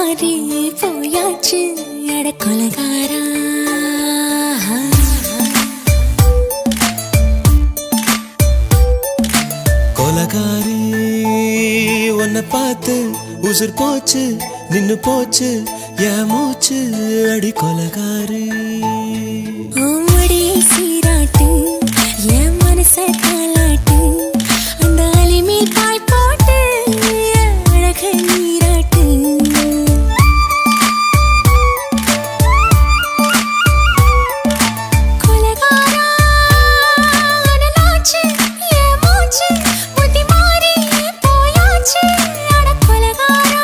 மாறி போயாச்சு அட கொலகாரா. கொலகாரி உன்னை பார்த்து உசுர் போச்சு நின்னு போச்சு என் மூச்சு அடி கொலகாரி. ஆமடியை சீராட்டு என் மனச தாளாட்டு அந்த அலிமேல் பாய் போட்டு அழக நீராட்டு. கொலகாரா அனலாச்சு என் மூச்சு புத்தி மாறி போயாச்சு அட கொலகாரா.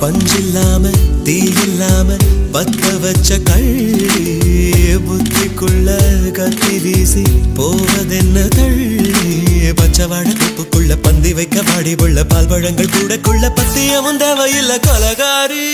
பஞ்சில்லாம தீயில்லாம பத்த வச்ச கள்ளி புத்திக்குள்ள கத்தி வீசி போவதென்ன தள்ளி. பச்சவாட துப்புக்குள்ள பந்தி வைக்க பாடி உள்ள பால் பழங்கள் கூடக்குள்ள பத்தியமும் தேவையில்லை கொலகாரி.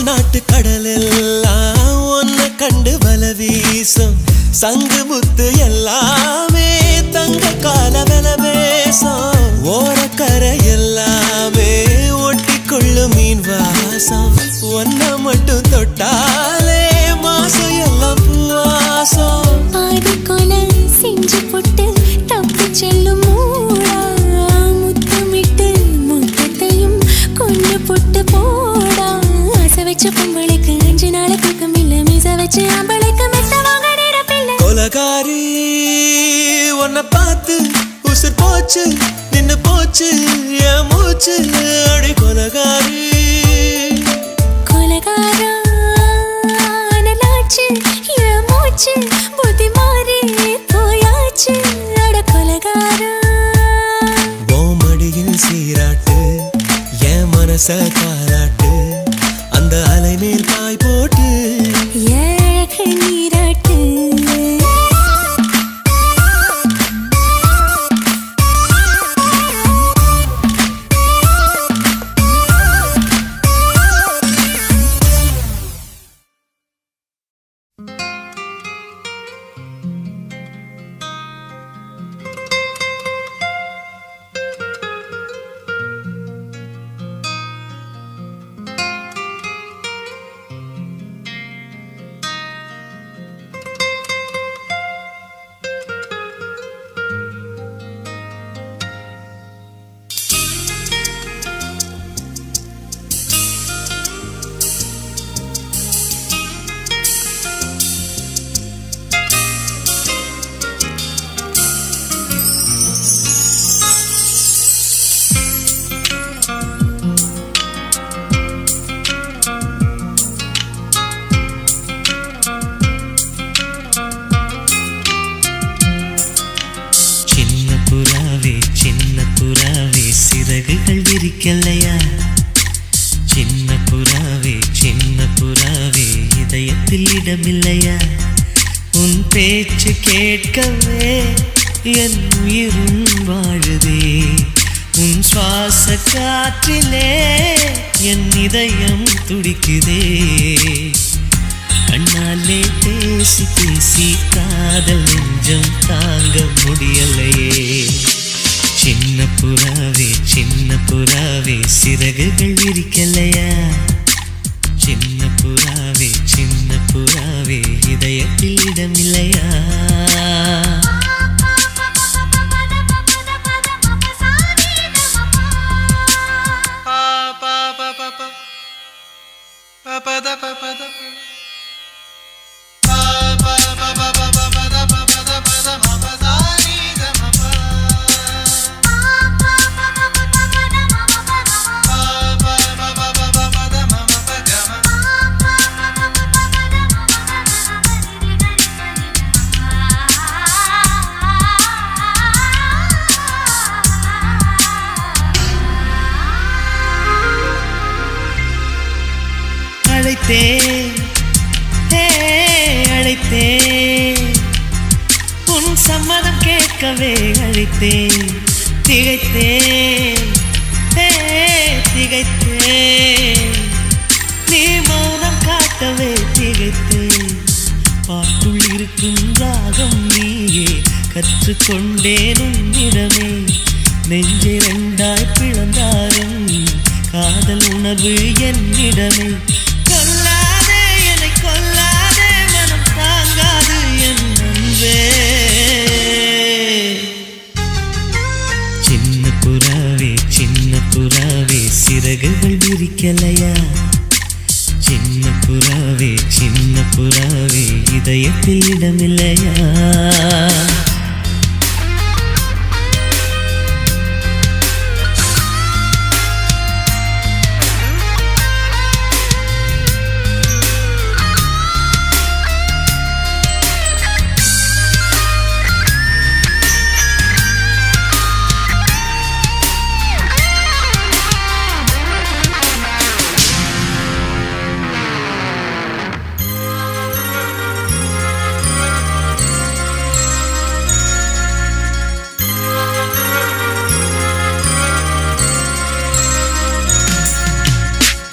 நாட்டு கடலெல்லாம் ஒன்ன கண்டு வல வீசும் சங்கு முத்து எல்லாமே தங்க கால வெல பேசும். ஓரக்கரை எல்லாமே ஒட்டி கொள்ளும் மீன் வாசம் ஒன்ன மட்டும் தொட்டாலே மாசம் எல்லாம் பூவாசம். பாதி கொலை செஞ்சு போட்டு தப்பு செல்லும் மூடா முத்தமிட்டு முத்தத்தையும் கொண்டு போட்டு போடா. வச்ச பொம்பளைக்கு 5 நாள் தூக்கம் இல்ல மீச வச்சு ஆம்பளைக்கு மெத்த வாங்க நேரப்பில்லை. கொலகாரி உன்னை பார்த்து உசுர் போச்சு நின்னு போச்சு என் மூச்சு அடி கொலகாரி. கொலகாரா அனலாச்சு என் மூச்சு புத்தி மாறி போயாச்சு அட கொலகாரா. மடியில் சீராட்டு என் மனச காலாட்டு அந்த அலை மேல் பாய் போட்டு ஏக நீராட்டு. சிறகுகள் விரிக்கலையா சின்ன புறாவே இதயத்தில் இடமில்லையா உன் பேச்சு கேட்கவே என் உயிரும் வாழுதே உன் சுவாச காற்றிலே என் இதயம் துடிக்குதே. கண்ணாலே பேசி பேசி காதல் நெஞ்சம் தாங்க முடியலையே. சின்ன புறாவே சிறகுகள் விரிக்கலையா? சின்ன புறாவே இதயத்தில் இடமில்லையா? அழைத்தேன் உன் சம்மதம் கேட்கவே அழைத்தேன். திகைத்தேன் நீ மௌனம் காட்டவே திகைத்தேன். பாட்டுள் இருக்கும் ராகம் நீயே கற்றுக்கொண்டேன் உன்னிடமே. நெஞ்சிரண்டாய் பிளந்தாரும் காதல் உணர்வு என்னிடமே. கொல்லாதே என்னை கொல்லாதே, மனம் தாங்காது என் அன்பே. சின்ன புறாவே சிறகுகள் விரிக்கலையா? சின்ன புறாவே இதயத்தில் இடமில்லையா?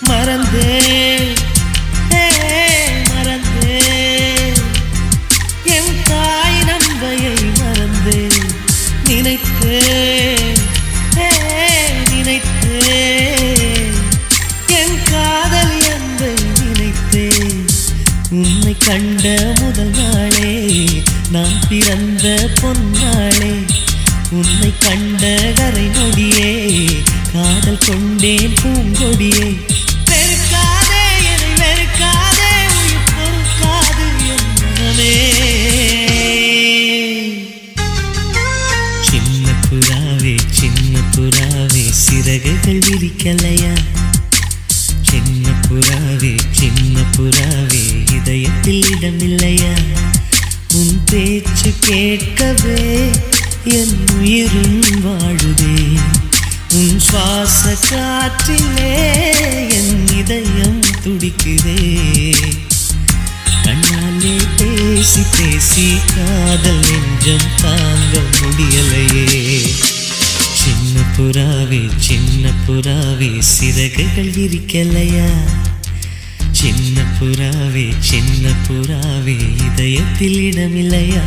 மறந்தேன் என் தாய் நம்பையை மறந்தேன். நினைத்தேன் என் காதல் என்பை நினைத்தேன். உன்னை கண்ட முதல் நாளே நான் பிறந்த பொன்னாளே. உன்னை கண்ட கரை நொடியே காதல் கொண்டேன் பூங்கொடியே. சின்ன புறாவே சிறகுகள் விரிக்கலையா? சின்ன புறாவே இதயத்தில் இடமில்லையா? உன் பேச்சு கேட்கவே என் உயிரும் வாழுதே. உன் சுவாச காற்றிலே என் இதயம் துடிக்குதே. கண்ணாலே பேசி பேசி காதல் நெஞ்சம் தாங்க முடியலையே. சின்ன புறாவே சிறகுகள் விரிக்கலையா? சின்ன புறாவே இதயத்தில் இடமில்லையா?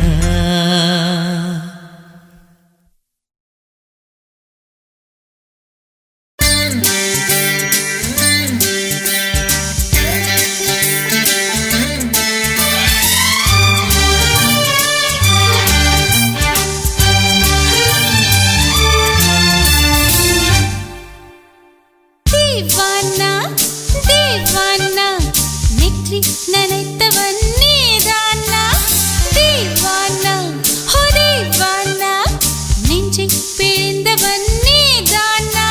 நினைத்தவன் நீதானா தீவானா? ஹோ தீவானா, நெஞ்சை பிழிந்தவன் நீதானா?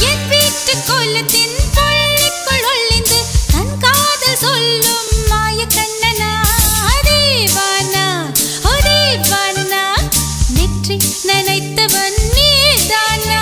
என் வீட்டு கோலத்தின் பள்ளிக்குள் ஒளிந்து தன் காதல் சொல்லும் மாய கண்ணனா? தீவானா ஹோ தீவானா, நெற்றி நினைத்தவன் நீதானா?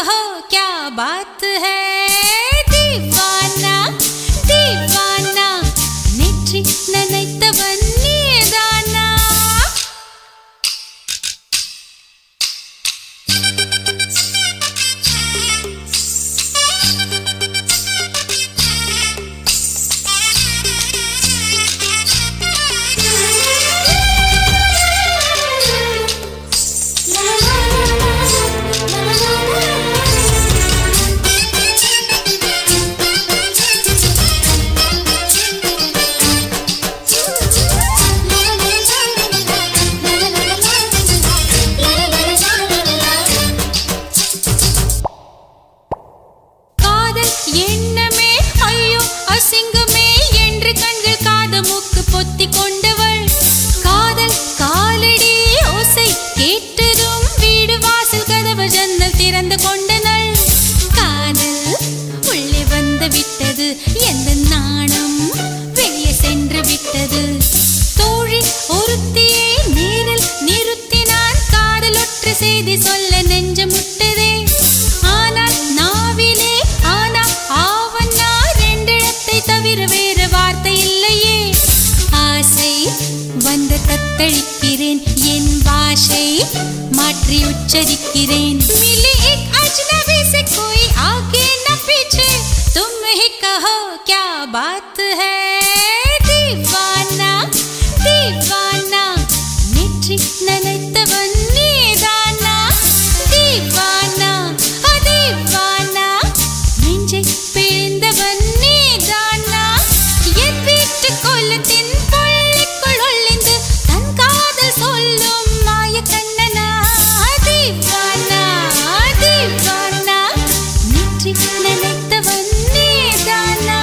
कहो क्या बात है दीवाना दीवाना नेற்றி நினைத்தவன் நீதானா எண்ணமே ஐயோ அசிங்கமே என்று கண்கள் காதமுக்கு பொத்தி கொண்டவள் காதல் காலடி ஓசை கேட்டதும் வீடு வாசல் கதவு ஜன்னல் திறந்து கொண்டனள் காதல் உள்ளே வந்து விட்டது எந்த நாணம் வெளியே சென்று விட்டது தோழி ஒருத்தியை நேரில் நிறுத்தினான் காதல் ஒற்றை செய்தி சொல்ல நெஞ்சு முட்டதே ஆனால் நாவிலே ஆனா ஆவன்னா ரெண்டிடத்தை தவிர வேறு வார்த்தை இல்லையே ஆசை வந்து தத்தளிக்கிறேன் என் பாஷை மாற்றி உச்சரிக்கிறேன் मिली एक अजनबी से कोई आगे न पीछे तुम ही कहो क्या बात है दीवाना दीवाना नेற்றி நினைத்தவன் நீதானா दीवाना दीवाना நெஞ்சை பிழிந்தவன் நீதானா என் வீட்டு கொல்லத்தின் பள்ளிக்குள் ஒளிந்து தன் காதல் சொல்லும் மாய கண்ணனா दीवाना दीवाना நெற்றி நினைத்தவன் நீதானா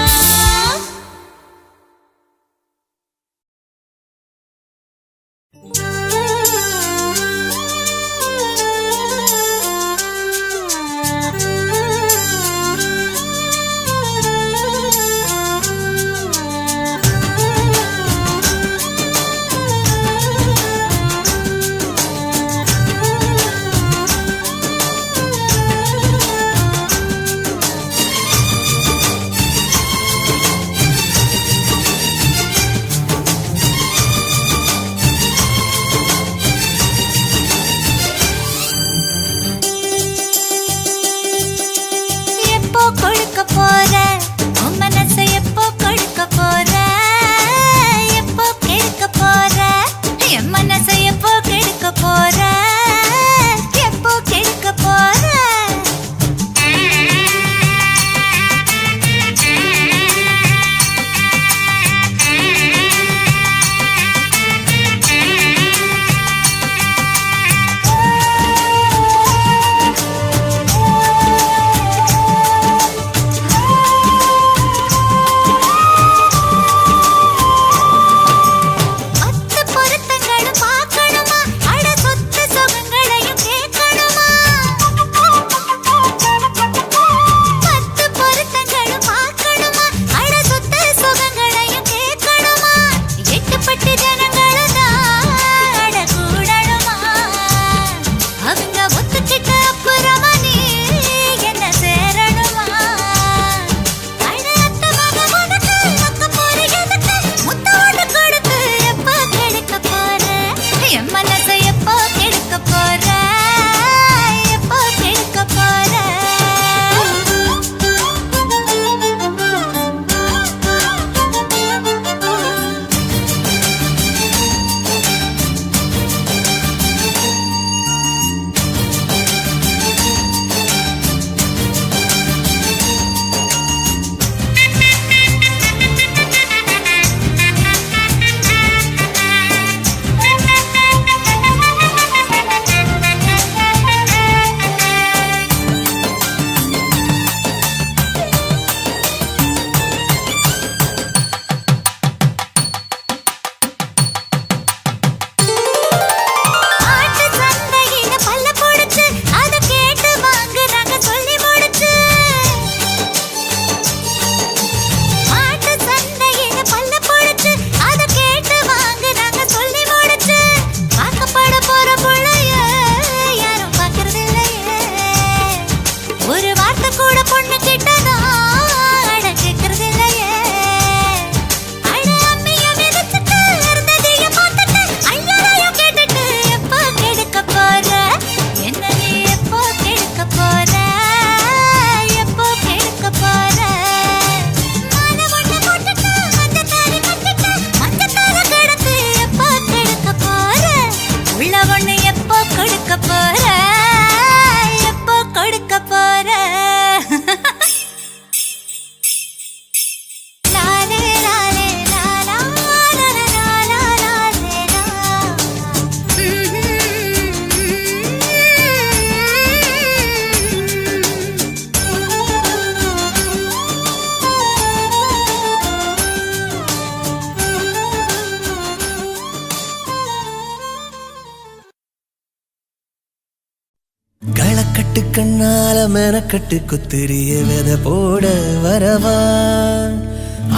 கண்ணால மெனக்கட்டு குத்திரிய வித போட வரவா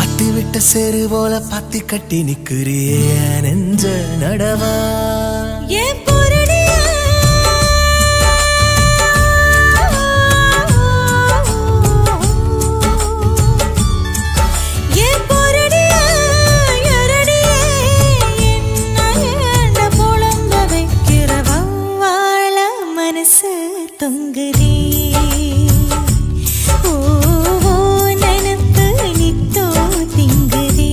ஆத்தி விட்ட செரு போல பாத்தி கட்டி நிக்கிறிய நெஞ்ச நடவா ஏன் பொருளியா ஏன் பொருளியா எரடியே என்ன புலம்ப வைக்கிற வவ்வாழ மனசு தொங்குதே ஓ நனப்பு நித்தோ திங்குதே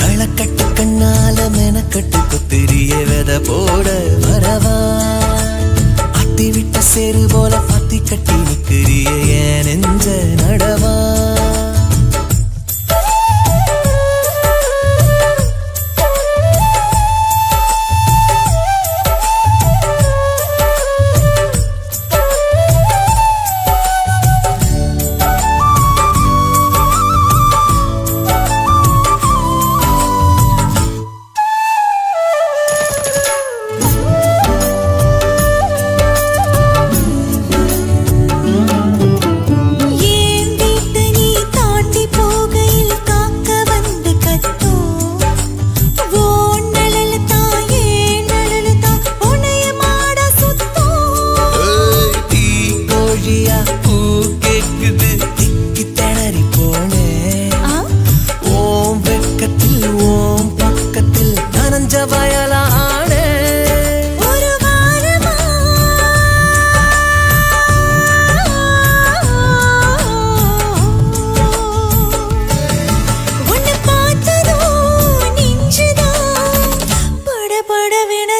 களக்கட்டு கண்ணால மெனக்கட்டு குத்திரிய வித போட வரவா ஆத்தி விட்ட செரு போல பாத்தி கட்டி நிக்கிறிய நெஞ்ச நடவா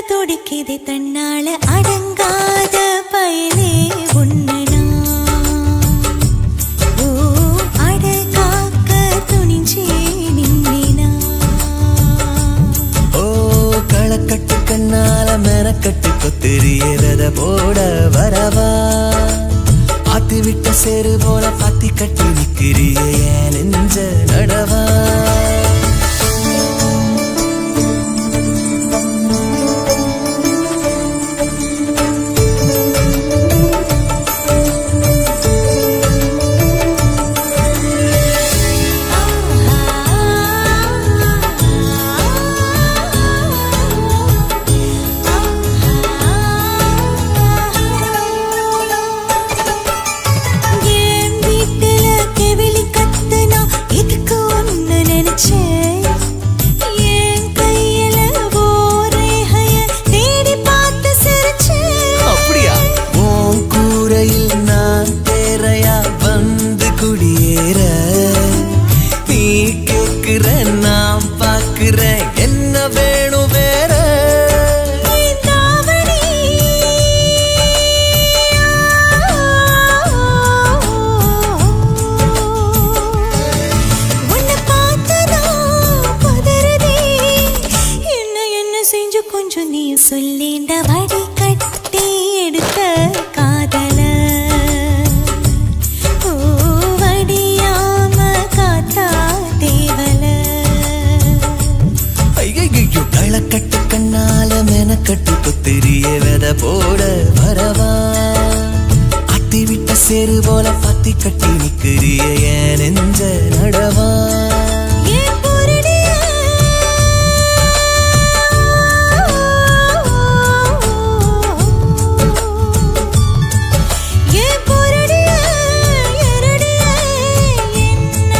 துடிக்குது தன்னால அடங்காத பயலே உன்னனா ஓ அடகாக்க துணிஞ்சே நின்னா ஓ களக்கட்டு கண்ணால மெனக்கட்டு கொத்திரிய வித போட வரவா ஆத்தி விட்ட செரு போல பாத்தி கட்டி நிக்கிறிய நெஞ்ச நடவா நான் பாக்குறேன் என்ன வேணும் வேற உன்னை பார்த்ததா பதறதே என்ன என்ன செஞ்சு கொஞ்சம் நீ சொல்லிண்ட வடி கட்டி எடுத்த காதல ஓ வடியாம காத்தா தேவல களக்கட்டு கண்ணால மெனக்கட்டு குத்திரிய வித போட வரவா ஆத்தி விட்ட செரு போல பாத்தி கட்டி நிக்கிறிய நெஞ்ச நடவா ஏன் பொருளியா ஏன் பொருளியா எரடியே என்ன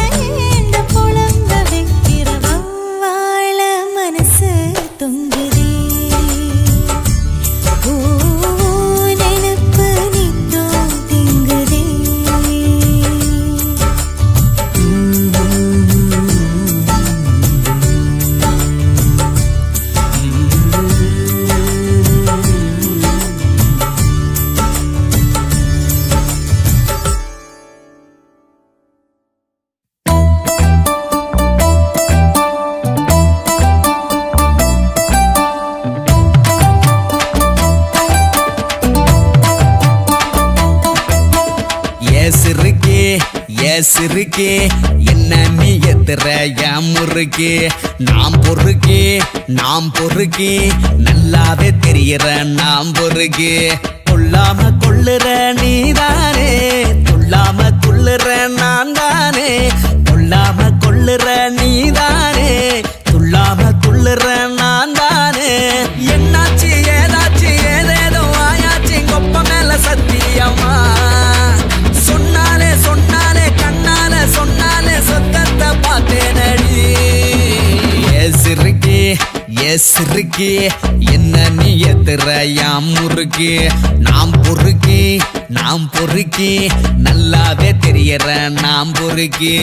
புலம்ப வைக்கிற வவ்வாழ மனசு தொங்குதே ஓ நனப்பு நித்தோ திங்குதே சிறுக்கி என்ன நீ எத்துற என் முறுக்கி நாம் பொறுக்கி நல்லாவே தெரியுற நாம் பொறுக்கி கொள்ளாம கொள்ளுற நீதானே கொள்ளாம கொள்ளுற நான் தானே கொள்ளாம கொள்ளுற நீதானே கொள்ளாம கொள்ளுற நான் தானே என்னாச்சு ஏதாச்சு ஏதேதோ ஆயாச்சு கொப்ப மேல சத்தியமா சொன்னாலே கண்ணால சொன்னாலே சொத்தத்தை பார்த்தேனடி சிறுக்கி என்ன நீ எத்துற யாம் முறுக்கி நாம் பொறுக்கி நல்லாவே தெரியற நாம் பொறுக்கி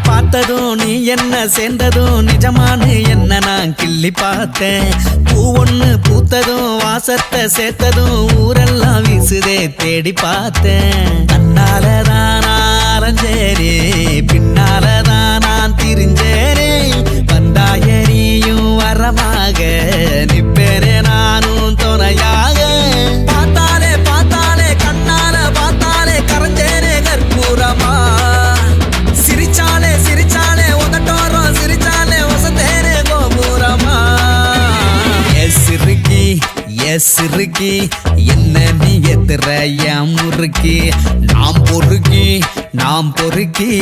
பார்த்ததும் நீ என்ன சேர்ந்ததும் நிஜமானு என்ன நான் கிள்ளி பார்த்தேன் பூ ஒண்ணு பூத்ததும் வாசத்தை சேர்த்ததும் ஊரெல்லாம் வீசுதே தேடி பார்த்தேன் தன்னாலதான் அரைஞ்சேனே பின்னாலதான் நான் திரிஞ்சேனே வந்தாயரியும் வரமாக நிப்பேனே நானும் துணையாக பார்த்தாலே கண்ணால பார்த்தாலே கரைஞ்சேனே கற்பூரமா சிரிச்சாலே உதட்டோரம் சிரிச்சாலே வசந்தேனே கோபுரமா சிறுக்கி என்ன நீ எத்துற என் முறுக்கி நாம் பொறுக்கி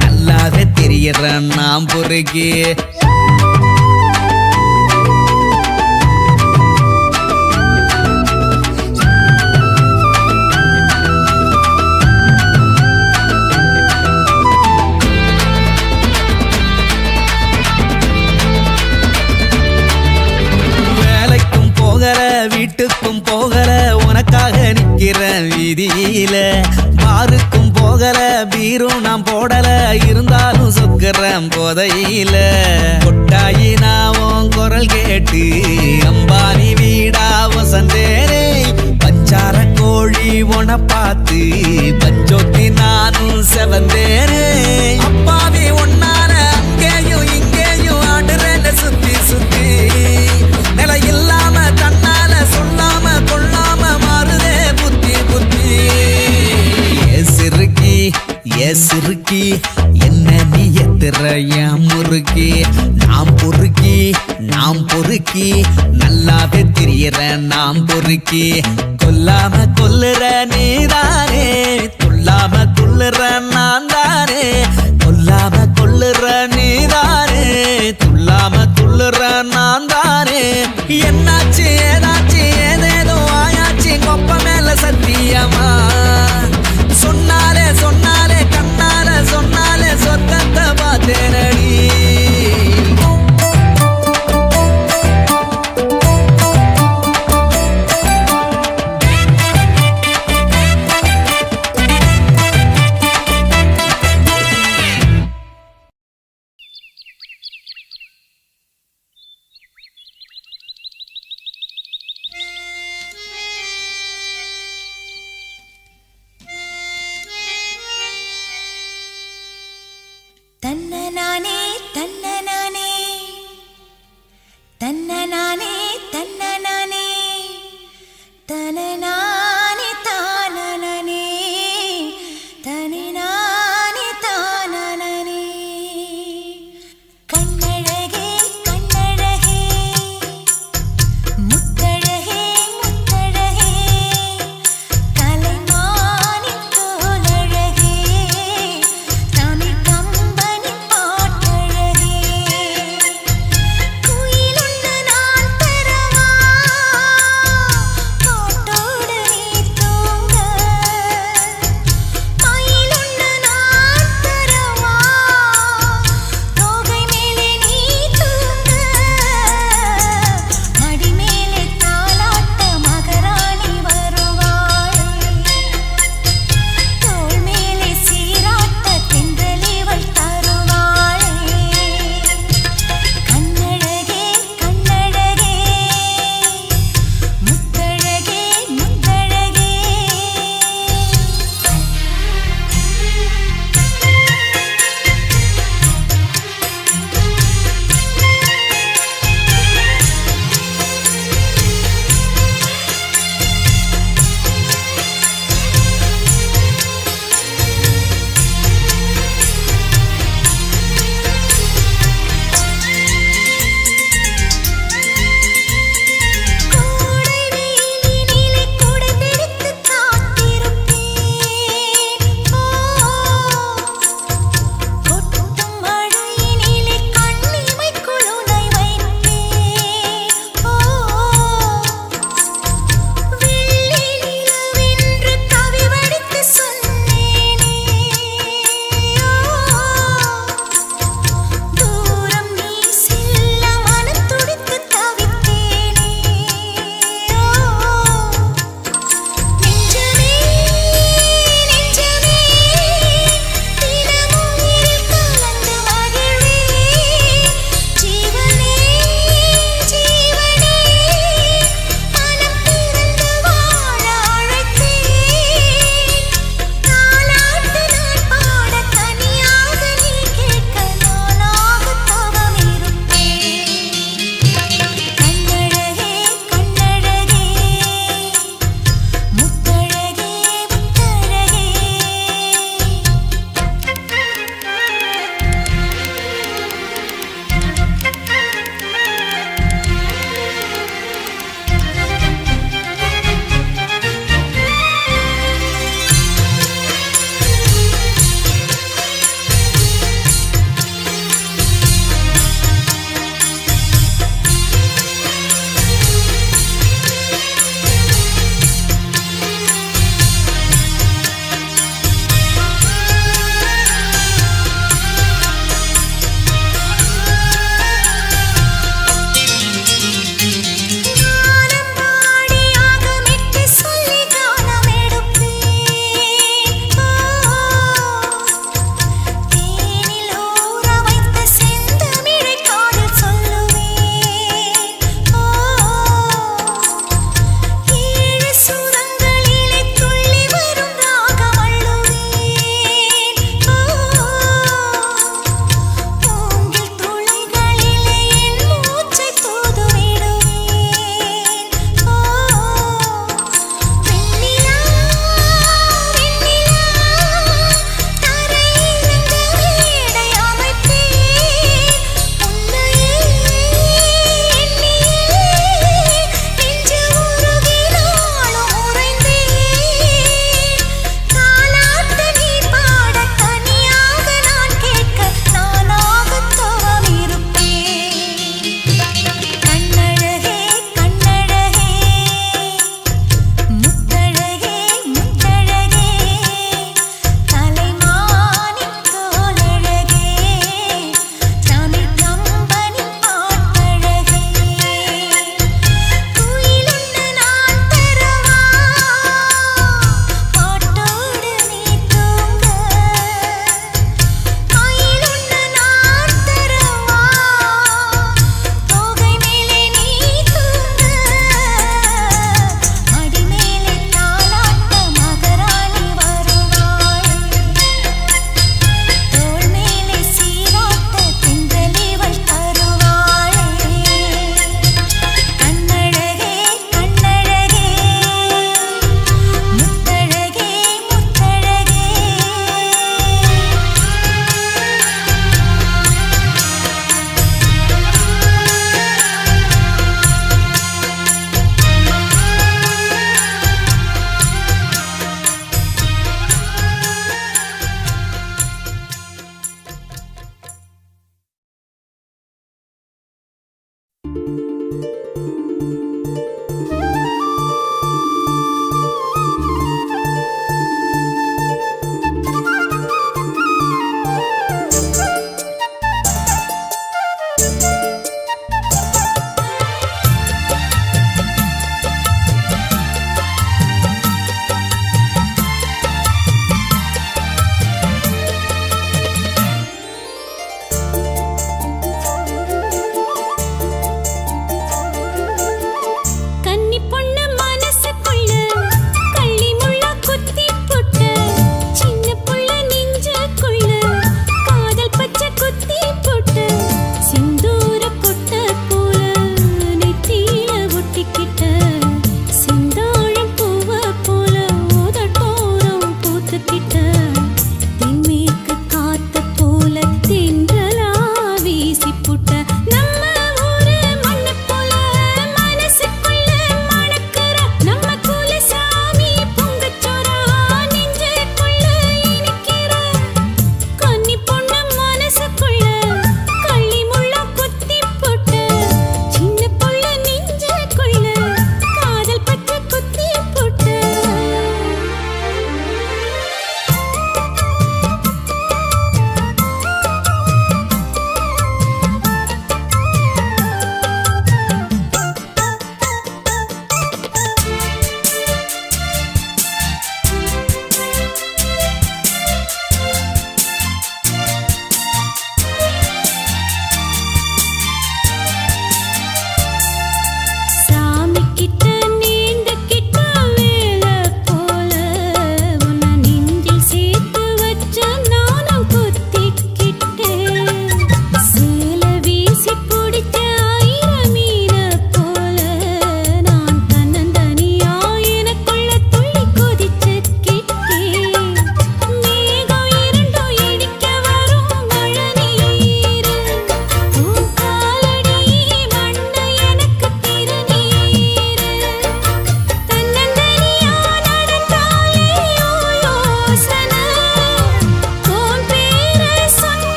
நல்லாவே தெரியற நாம் பொறுக்கி வீட்டுக்கும் போகல உனக்காக நிக்கிற வீதியில பாருக்கும் போகல பீரும் நான் போடல இருந்தாலும் சொக்குறேன் போதையில கொட்டாயி நான் குரல் கேட்டு அம்பானி வீடா வசந்தேனே பஞ்சார கோழி உன பார்த்து பஞ்சோத்தி நானும் செவந்தேனே அப்பாவி ஒன்னார அங்கேயும் இங்கேயும் ஆடுறேன்னு சுத்தி நிலை இல்லாம தன்னால சொல்லாம கொள்ளாம மாறுதே புத்தி சிறுக்கி என்ன நீ எத்துற என் முறுக்கி நாம் பொறுக்கி நல்லாவே தெரியற நாம் பொறுக்கி கொல்லாம கொல்லுற நீதானே கொல்லாம கொல்லுற நான் தானே கொல்லாம கொல்லுற நீதானே துள்ளாம துள்ளுற நான் தானே என்னாச்சு ஏதாச்சு ஏதேதோ ஆயாச்சு கொப்ப மேல சத்தியமா சொன்னாலே கண்ணால சொன்னாலே சொத்தத்தை பார்த்தேனடி தன்னனானே தன்னனானே தன்னனானே தன்னனானே தனனானே தானனனே தனனானே தானனனே கண்ணழகே கண்ணழகே முத்தழகே முத்தழகே கலைமானி தோழழகே தமிழ் கம்பனி பாட்டு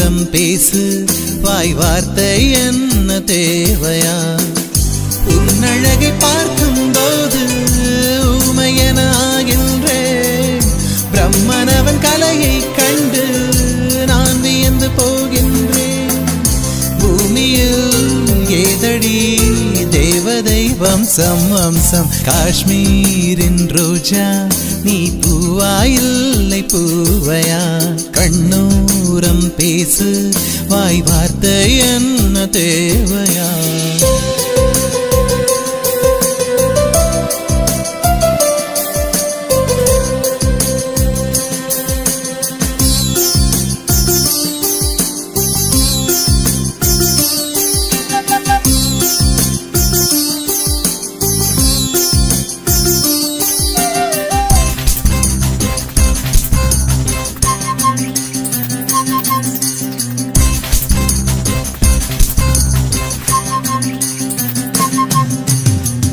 கண்ணோரம் பேசு வாய் வார்த்தை என்ன தேவையா உன்னழகை பார்க்கும் போது ஊமையன ஆகின்றேன் பிரம்மனவன் கலையை கண்டு நான் வியந்து போகின்றேன் பூமியில் ஏதடி தேவதை வம்சம் வம்சம் காஷ்மீரின் ரோஜா நீ பூவா இல்லை பூவையா கண்ணோரம் பேசு வாய் வார்த்தை என்ன தேவையா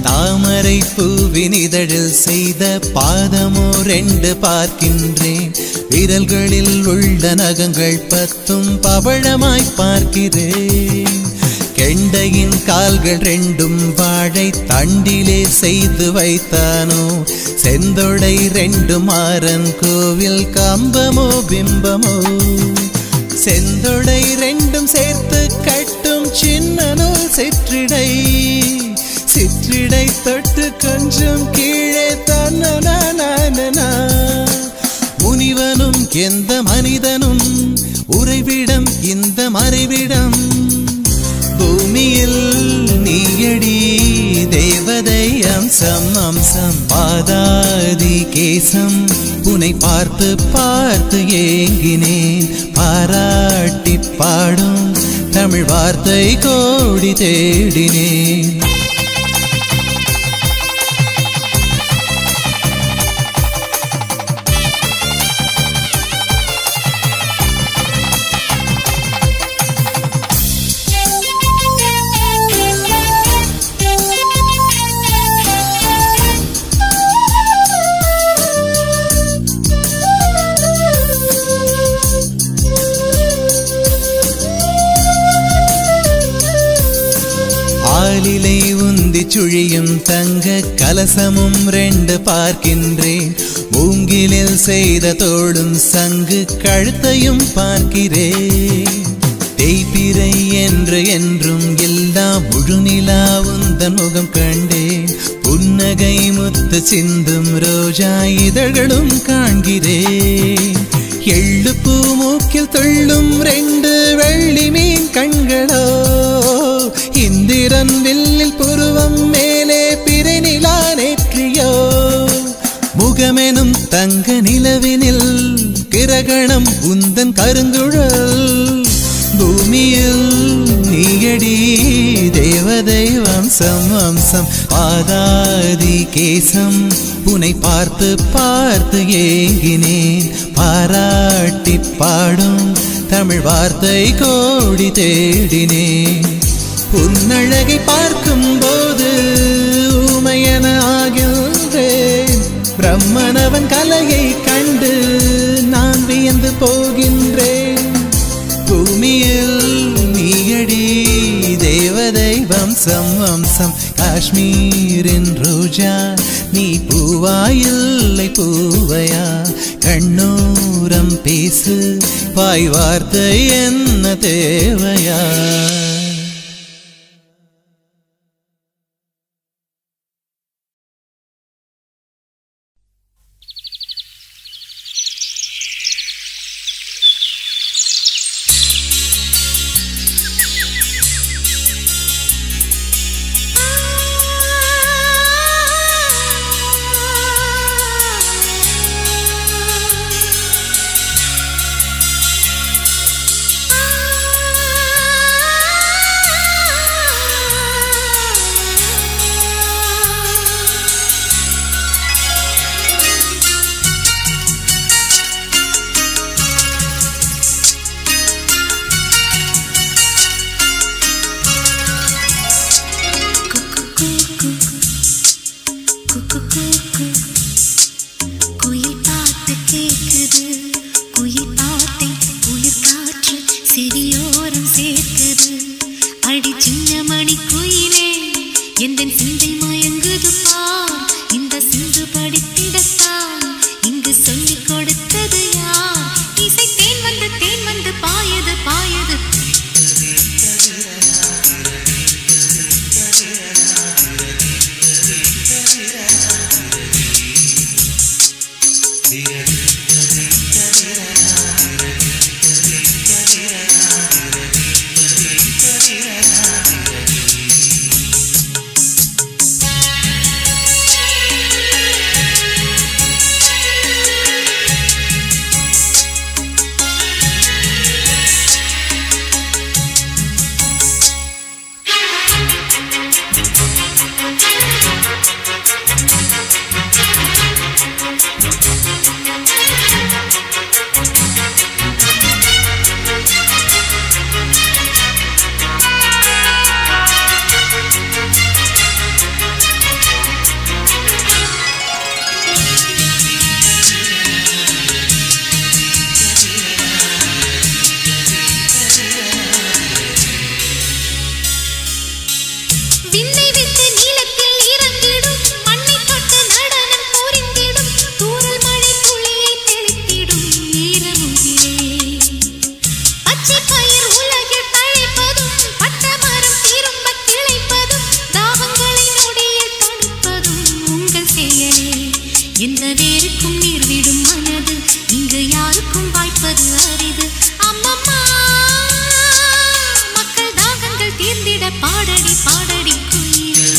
தாமரை பூவின் இதழில் செய்த பாதமோ 2 பார்க்கின்றேன் விரல்களில் உள்ள நகங்கள் 10 பவழமாய் பார்க்கிறேன் கெண்டையின் கால்கள் 2 வாழை தண்டிலே செய்து வைத்தானோ செந்தொடை 2 மாறன் கோவில் கம்பமோ பிம்பமோ செந்தொடை 2 சேர்த்து கட்டும் சின்ன நூல் சிற்றிடை சிற்றிடை தொட்டு கொஞ்சம் கீழே தன்னா முனிவனும் எந்த மனிதனும் உறைவிடம் இந்த மறைவிடம் பூமியில் நீயடி தேவதை அம்சம் அம்சம் பாதாதி கேசம் உன்னை பார்த்து பார்த்து ஏங்கினேன் பாராட்டி பாடும் தமிழ் வார்த்தை கோடி தேடினேன் ஆலிலை உந்தி சுழியும் தங்க கலசமும் 2 பார்க்கின்றேன் மூங்கிலில் செய்த தோடும் சங்கு கழுத்தையும் பார்க்கிறேன் தேய்பிறை என்று என்றும் எல்லாம் முழுநிலா உந்தன் முகம் கண்டேன் புன்னகை முத்து சிந்தும் ரோஜா இதழ்களும் காண்கிறேன் எள்ளு பூ மூக்கில் தொள்ளும் 2 வெள்ளி மீன் கண்களோ இந்திரன் வில்லில் புருவம் மேலே பிறை நிலா நேற்றியோ முகமெனும் தங்க நிலவினில் கிரகணம் உந்தன் கருங்குழல் பூமியில் நீயடி தேவதை வம்சம் வம்சம் பாதாதி கேசம் உன்னை பார்த்து பார்த்து ஏங்கினேன் பாராட்டி பாடும் தமிழ் வார்த்தை கோடி தேடினேன் உன்னழகை பார்க்கும் போது ஊமையன ஆகின்றேன் பிரம்மனவன் கலையை கண்டு நான் வியந்து போகின்றேன் பூமியில் நீயடி தேவதை வம்சம் வம்சம் காஷ்மீரின் ரோஜா நீ பூவா இல்லை பூவையா கண்ணோரம் பேசு வாய் வார்த்தை என்ன தேவையா செவியோரம் சேர்க்குது அடி சின்ன மணி குயிலே எந்தன் சிந்தை மயங்குது பார் இந்த சிந்து படித்திடத்தான் இங்கு சொல்லிக் கொடுத்தது யார் இசை தேன் வந்து பாயது பாயது எந்த வேருக்கும் நீர் விடும் மனது இங்கு யாருக்கும் வாய்ப்பது அரிது அம்மம்மா மக்கள் தாகங்கள் தீர்ந்திட பாடடி பாடடி குயிலே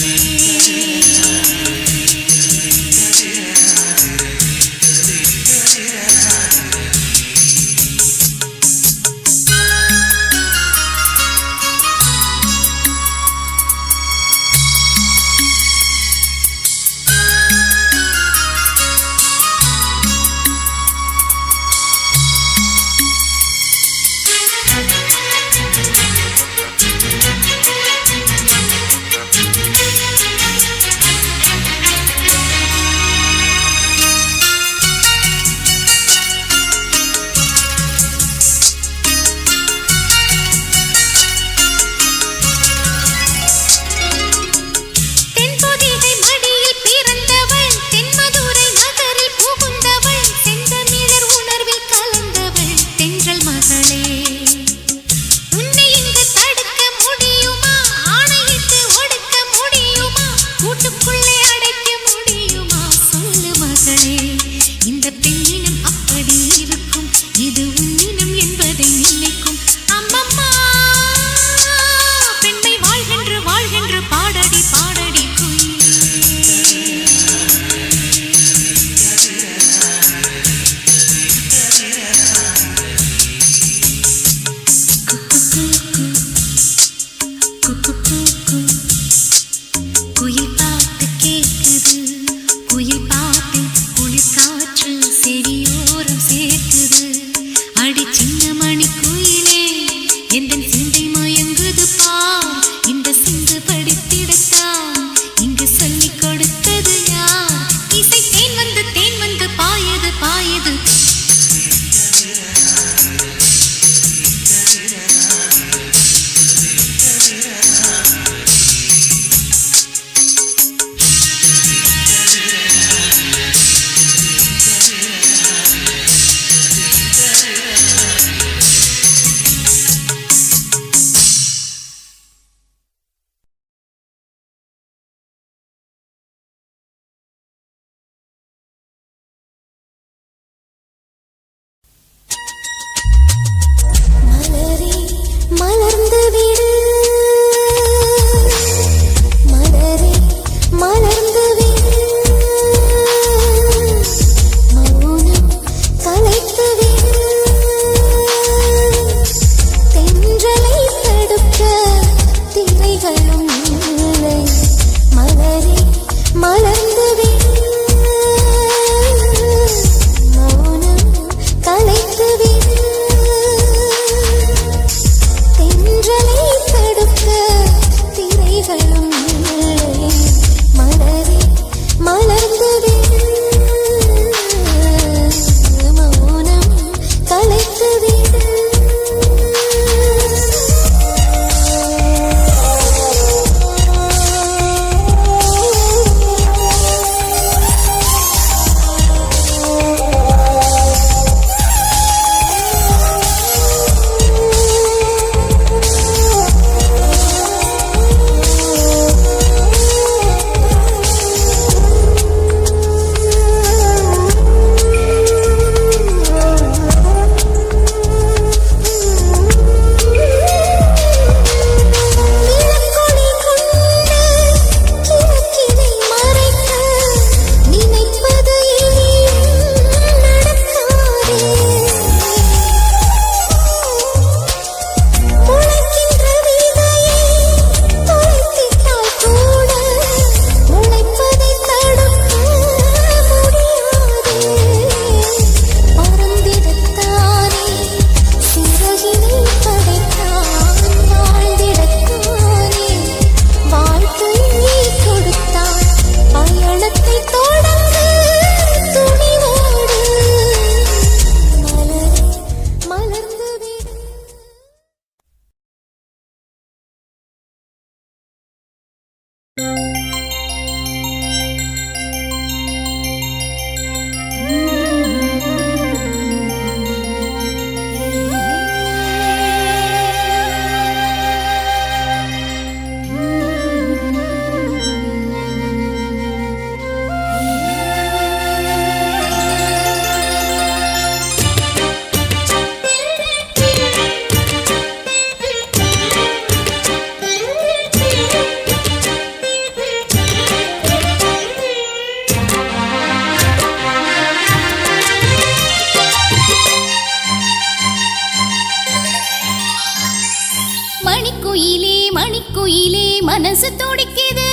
மணிக்குயிலே மணிக்குயிலே மனசு துடிக்குது.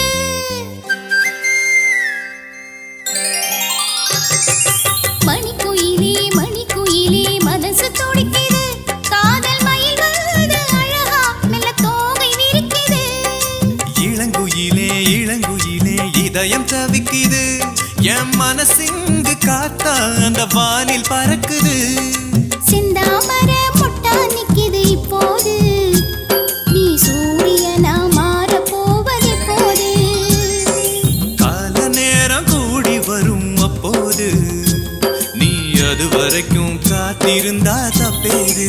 மணிக்குயிலே மணிக்குயிலே மனசு துடிக்குது. காதல் மயில் வருது அழகா மெல்ல தோகை விரிக்குது. இளங்குயிலே இளங்குயிலே இதயம் தவிக்குது. என் மனசிங்கு காத்தா அந்த வானில் பறக்குது. செந்தாமர முட்டா நிக்குது இப்போது. நீ சூரியனா மாற போவது போது. கால நேரம் கூடி வரும் அப்போது. நீ அது வரைக்கும் காத்திருந்தா தப்பேது.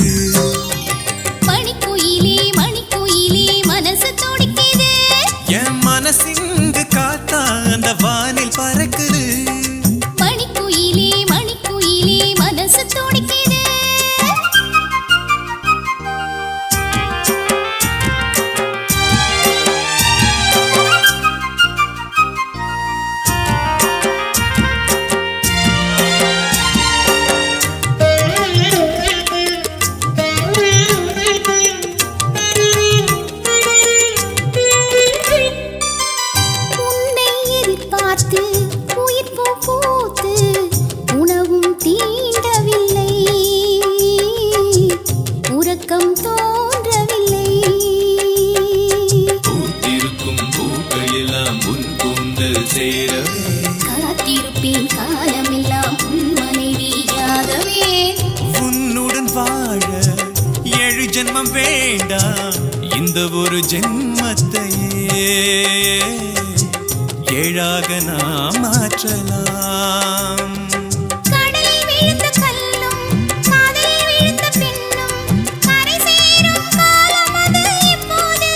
மணிக்குயிலே மணிக்குயிலே மனசு துடிக்குது. என் மனசிங்கு காத்தா அந்த வானில் பறக்குது. மணிக்குயிலே மணிக்குயிலே மனசு துடிக்குது. உன்னை எதிர்பார்த்து உயிர் பூ பூத்து உணவும் தீண்டவில்லை. உறக்கம் தோன்றவில்லை. பூத்திருக்கும் பூக்களெல்லாம் உன் கூந்தல் சேரவே. காத்திருப்பேன் காலமெல்லாம் உன் மனைவியாகவே. உன்னுடன் வாழ 7 ஜென்மம் வேண்டாம். இந்த ஒரு ஜென்மத்தையே 7ஆக நாம் மாற்றலாம். கடலில் விழுந்த கல்லும் காதலில் விழுந்த பெண்ணும் கரை சேரும் காலம் அது இப்போது.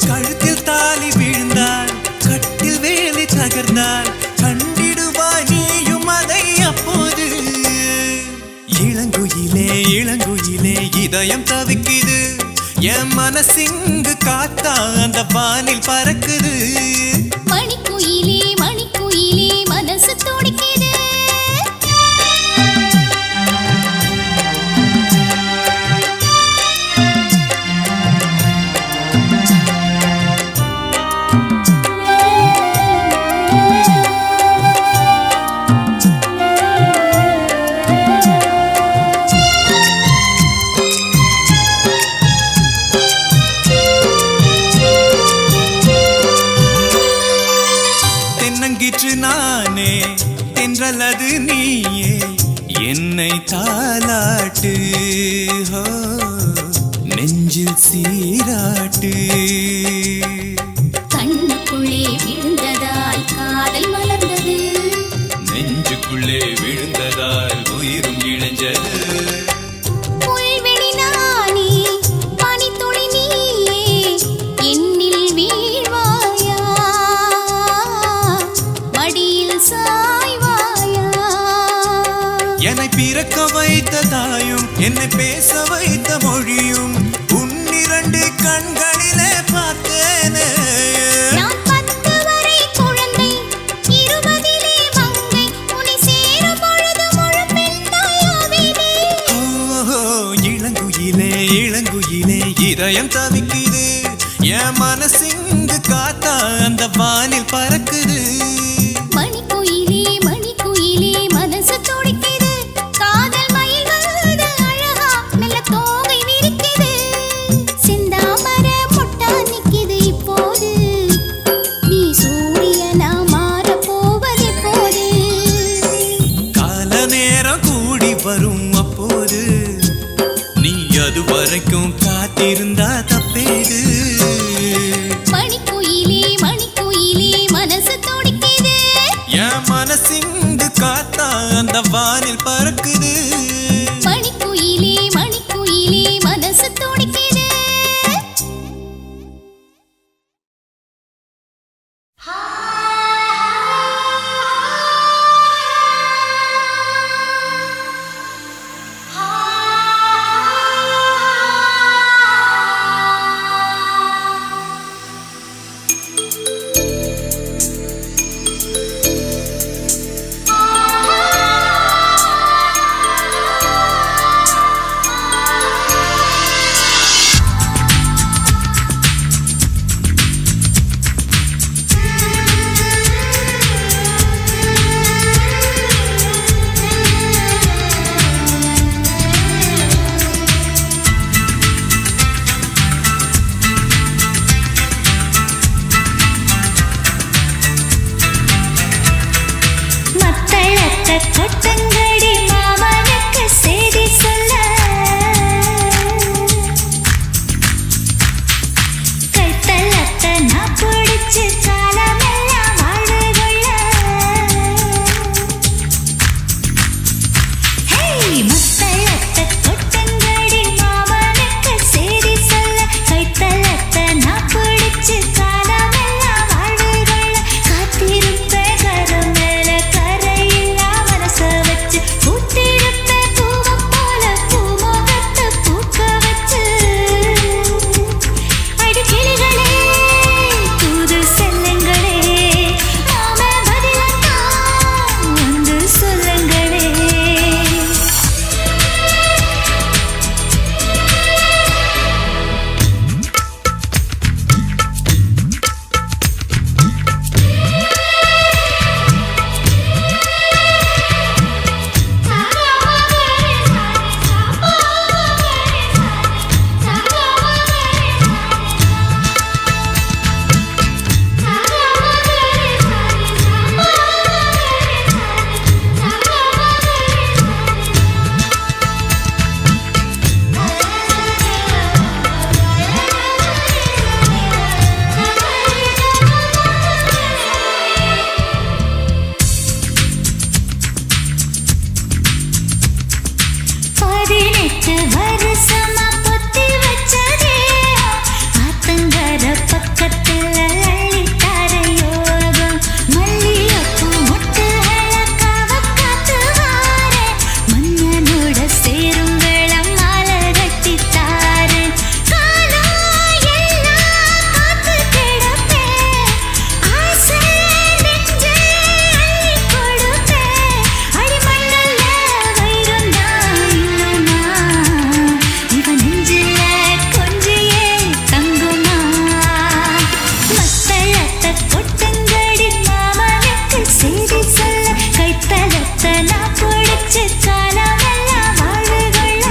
கழுத்தில் தாலி விழுந்தால் கட்டில் வேலி தகர்ந்தால் கண்டிடுவாய் நீயும் அதை அப்போது. இளங்குயிலே இளங்குயிலே இதயம் தவிக்குது. என் மனசிங்கு காத்தா அந்த வானில் பறக்குது. மணிக்குயிலே மணிக்குயிலே மனசு துடிக்குது. தென்னங்கிற்று நானே தென்றலது நீயே என்னை தாலாட்டு. ஹோ, நெஞ்சில் சீராட்டு. கண்ணுக்குள்ளே விழுந்ததால் காதல் மலர்ந்தது. நெஞ்சுக்குள்ளே விழுந்ததால் உயிரும் இணைஞ்சது. புல்வெளி நானே பனித்துளி நீயே என்னில் வீழ்வாயா மடியில் சாய்வாயா. என்னை பிறக்க வைத்த தாயும் என்னை பேச வைத்த மொழியும் உன்னிரண்டு கண்களிலே பார்த்தேனே. நான் 10 வரை குழந்தை 20 மங்கை உன்னை சேரும் பொழுது முழு பெண்ணாயாவேனே. ஓ, இளங்குயிலே இளங்குயிலே இதயம் தவிக்குது. என் மனசிங்கு காத்தா அந்த வானில் பறக்குது. மணிக்குயிலே மணிக்குயிலே மனசு துடிக்குது. காதல் மயில் வருது அழகா மெல்ல தோகை விரிக்குது. செந்தாமர முட்டா நிக்குது இப்போது. நீ சூரியனா மாற போவது போது. கால நேரம் கூடி வரும் அப்போது. நீ அது வரைக்கும் காத்திருந்தா தப்பேது. மணிக்குயிலே மணிக்குயிலே மனசு துடிக்குது. என் மனசிங்கு காத்தா அந்த வானில் பறக்குது. மணிக்குயிலே மணிக்குயிலே மனசு துடிக்குது. கொட்டங்கடி மாமனுக்கு செய்தி சொல்ல கைத்தலத்தை நான் பிடிச்சு காலமெல்லாம் வாழ்வு கொள்ள முத்தலத்தை கொட்டங்கடி மாமனுக்கு செய்தி சொல்ல கைத்தலத்தை நான் பிடிச்சு காலமெல்லாம் வாழ்வு கொள்ள காத்திருப்பேன் கரம் மேல கரையில்லா மனச வச்சு பூத்திருப்பேன் பூவை போல பூமுகத்தை பூக்க வச்சு அடிக்கிளிகளே தூது செல்லுங்களே நாம பதிலத்தான் வந்து சொல்லுங்களே பதினெட்டு வருஷமா பொத்தி வச்சதே ஆத்தங்கர பக்கத்துல அள்ளித்தார யோகம் மல்லியப்பூ முட்டுகள காத்து வாரே மன்னனோட சேரும் வேளம் மாலை கட்டித்தாரு காலம் எல்லாம் காத்து கிடப்பேன் ஆசை நெஞ்சே அள்ளி கொடுப்பேன் அடிமண்ணல்ல வைரந்தான் இன்னுமா இவன் நெஞ்சில கொஞ்சியே தங்குமா மத்தளத்தை கொட்டங்கடி மாமனுக்கு செய்தி சொல்ல கைத்தலத்தை நான் பிடிச்சு காலமெல்லாம் வாழ்வு கொள்ள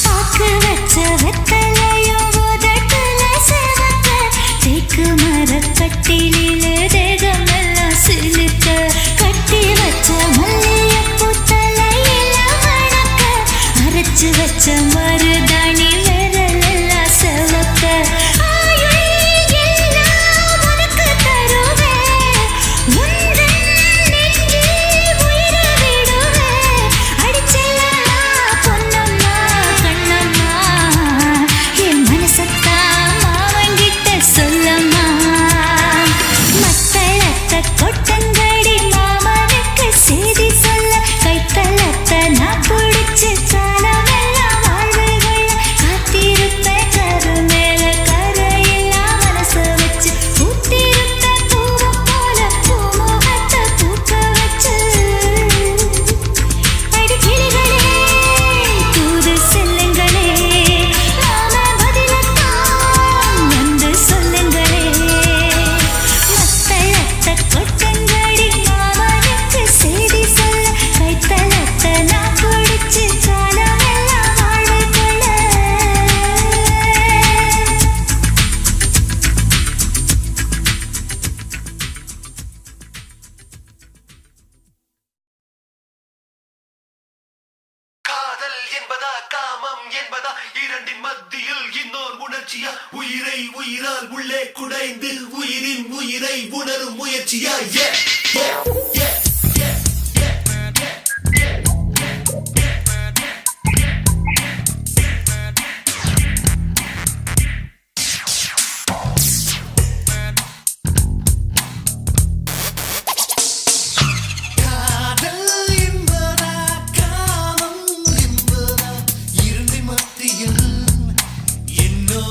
பாக்கு வச்ச வெத்தலையும் உதட்டுல செவக்க தேக்கு மரக்கட்டிலில தேகமெல்லாம் சிலுக்க கட்டி வச்ச மல்லியப்பூ தலையில மணக்க அரைச்சு வச்ச மருதாணி விரலெல்லாம் செவக்க ஆயுள் எல்லாம் உனக்கு தருவேன் உந்தன் நெஞ்சில் உயிரை விடுவேன் அடிச்செல்லா பொன்னம்மா கண்ணம்மா என் மனசத்தான் மாவங்கிட்ட சொல்லம்மா மத்தளத்தை கொட்டங்கடி மாமனுக்கு செய்தி சொல்ல கைத்தலத்தை நான் பிடிச்சு காலமெல்லாம் வாழ்வு கொள்ள காத்திருப்பேன் கரு மேல கரையில்லா மனச வச்சு பூத்திருப்பேன் பூவை போல பூமுகத்தை பூக்க வச்சு அடிக்கிளிகளே தூது செல்லுங்களே நாம பதிலத்தான் வந்து சொல்லுங்களே மத்தளத்தை கொட்டங்கடி மாமனுக்கு செய்தி சொல்ல கைத்தலத்தை நான் பிடிச்சு காலமெல்லாம் வாழ்வு கொள்ள காதல் என்பதா காமம் என்பதா இரண்டின் மத்தியில் இன்னோர் உணர்ச்சியா உயிரை உயிரால் உள்ளே குடைந்து உயிரின் உயிரை உணரும் முயற்சியா என்னோ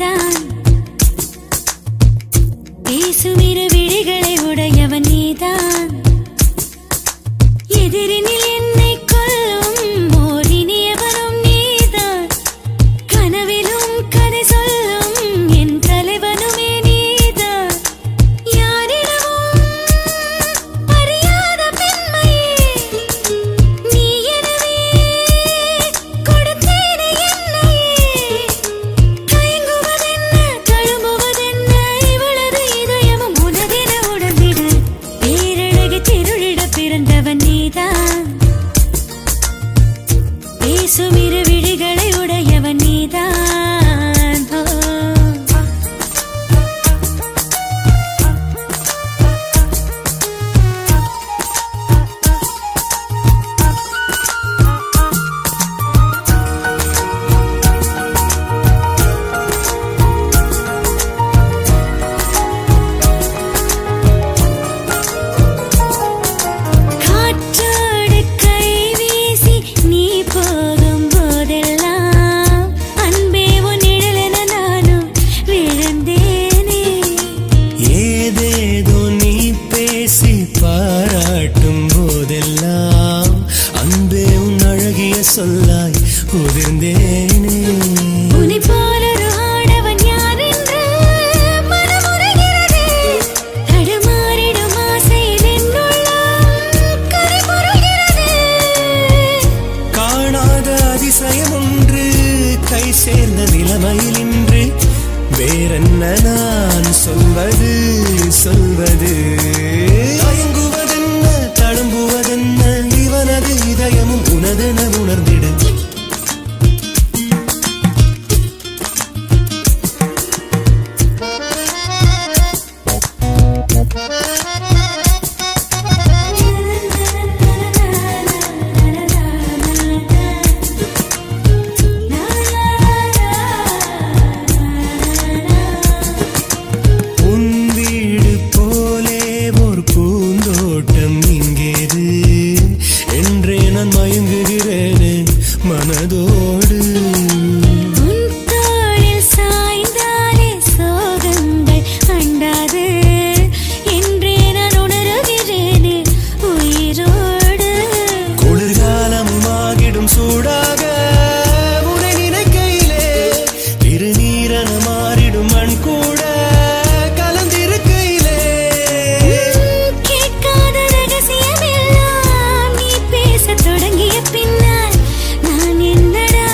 நீதான் பேசுமிரு விழிகளை உடையவன் நீதான் எதிரினில் என்னை கொல்லும் ஓர் இனியவனும் நீதான் கனவிலும் கதை சொல்லும் என் தலைவனுமே நீதான் யாரிடமும் அறியாத பெண்மையே நீ எனவே கொடுத்தேனே என்னையே தயங்குவதென்ன தழும்புவதென்ன இவளது இதயமும் உனதென உணர்ந்திடு பேரழகு திருளிட பிறந்தவன் நீதான் பேசுமிரு விழிகளை உடையவன் நீதான் ஓ. காற்றோடு கை வீசி நீ போகும் போதெல்லாம் அன்பே உன் நிழலென நானும் விழுந்தேனே ஏதேதோ நீ பேசி பாராட்டும் போதெல்லாம் அன்பே உன் அழகிய சொல்லாய் உதிர்ந்தேனே உன்னை போலொரு ஆடவன் யார் என்று மனமுறைகிறதே தடுமாறிடும் ஆசையில் என்னுள்ளம் கரைபுரள்கிறதே காணாத அதிசயம் ஒன்று கை சேர்ந்த நிலைமையில் இன்று வேறென்ன நான் சொல்வது தயங்குவதென்ன தழும்புவதென்ன இவனது இதயமும் உனதென உணர்ந்திடு உன் வீடு போலே ஒரு பூந்தோட்டம் இங்கேது என்றே நான் மயங்குகிறேனே மனதோடு உன் தோளில் சாய்ந்தாலே சோகங்கள் அண்டாது என்றே நான் உணர்கிறேனே உயிரோடு குளிர்காலமும் ஆகிடும் சூடாக உன்னை நினைக்கையிலே திருநீரன மாறிடும் மண் கூட கலந்திருக்கையிலே கேட்காத ரகசியமெல்லாம் நீ பேசத் தொடங்கிய பின்னால் நான் என்னடா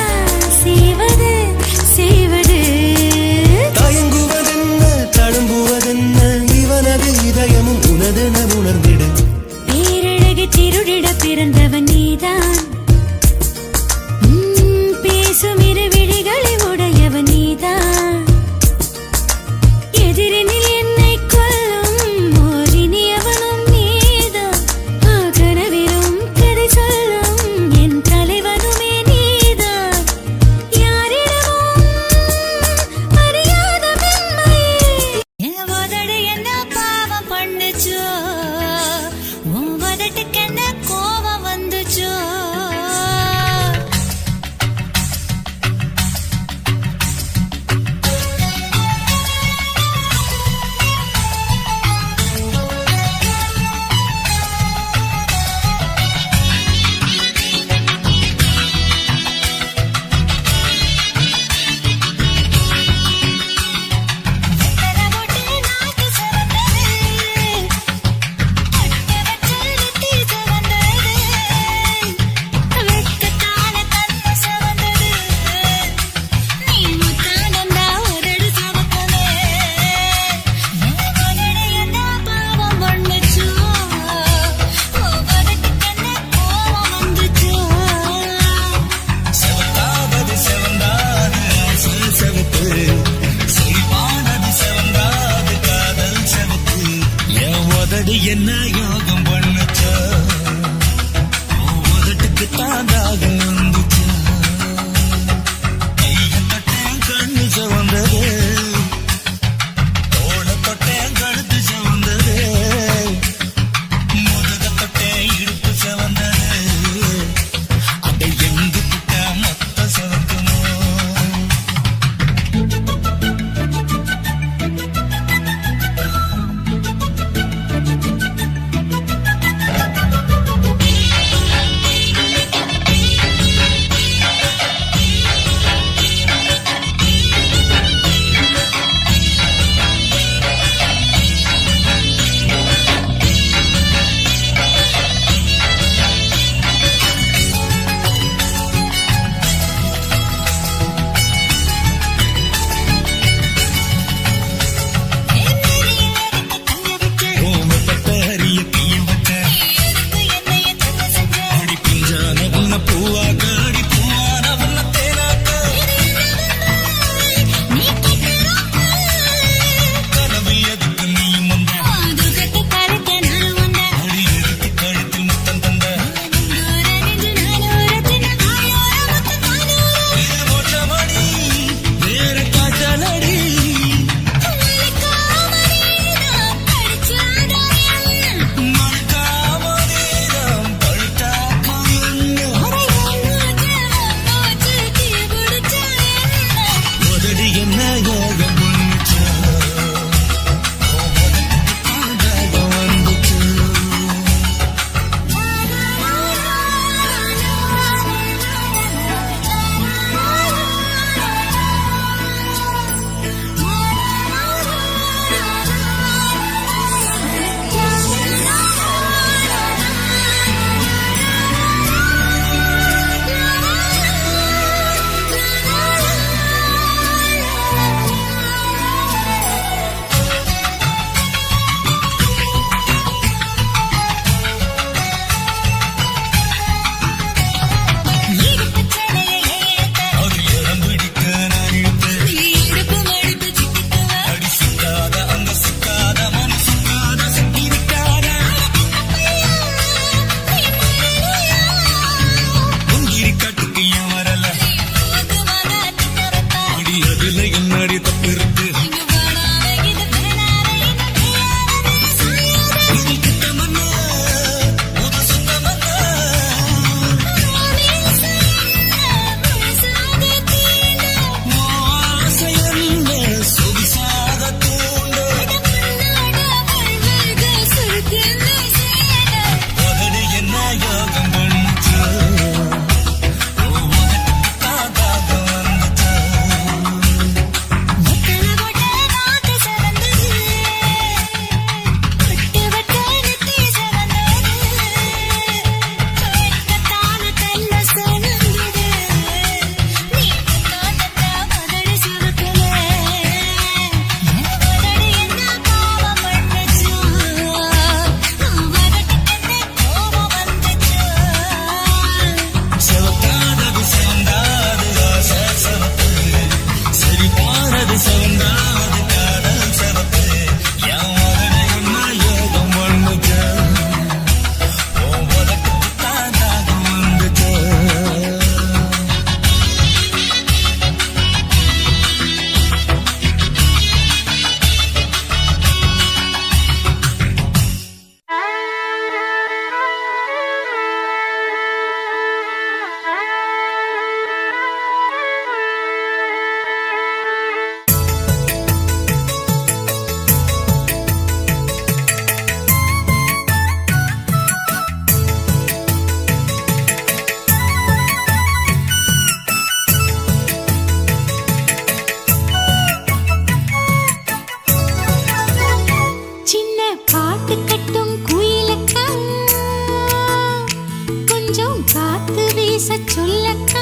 பேச சொல்லக்கா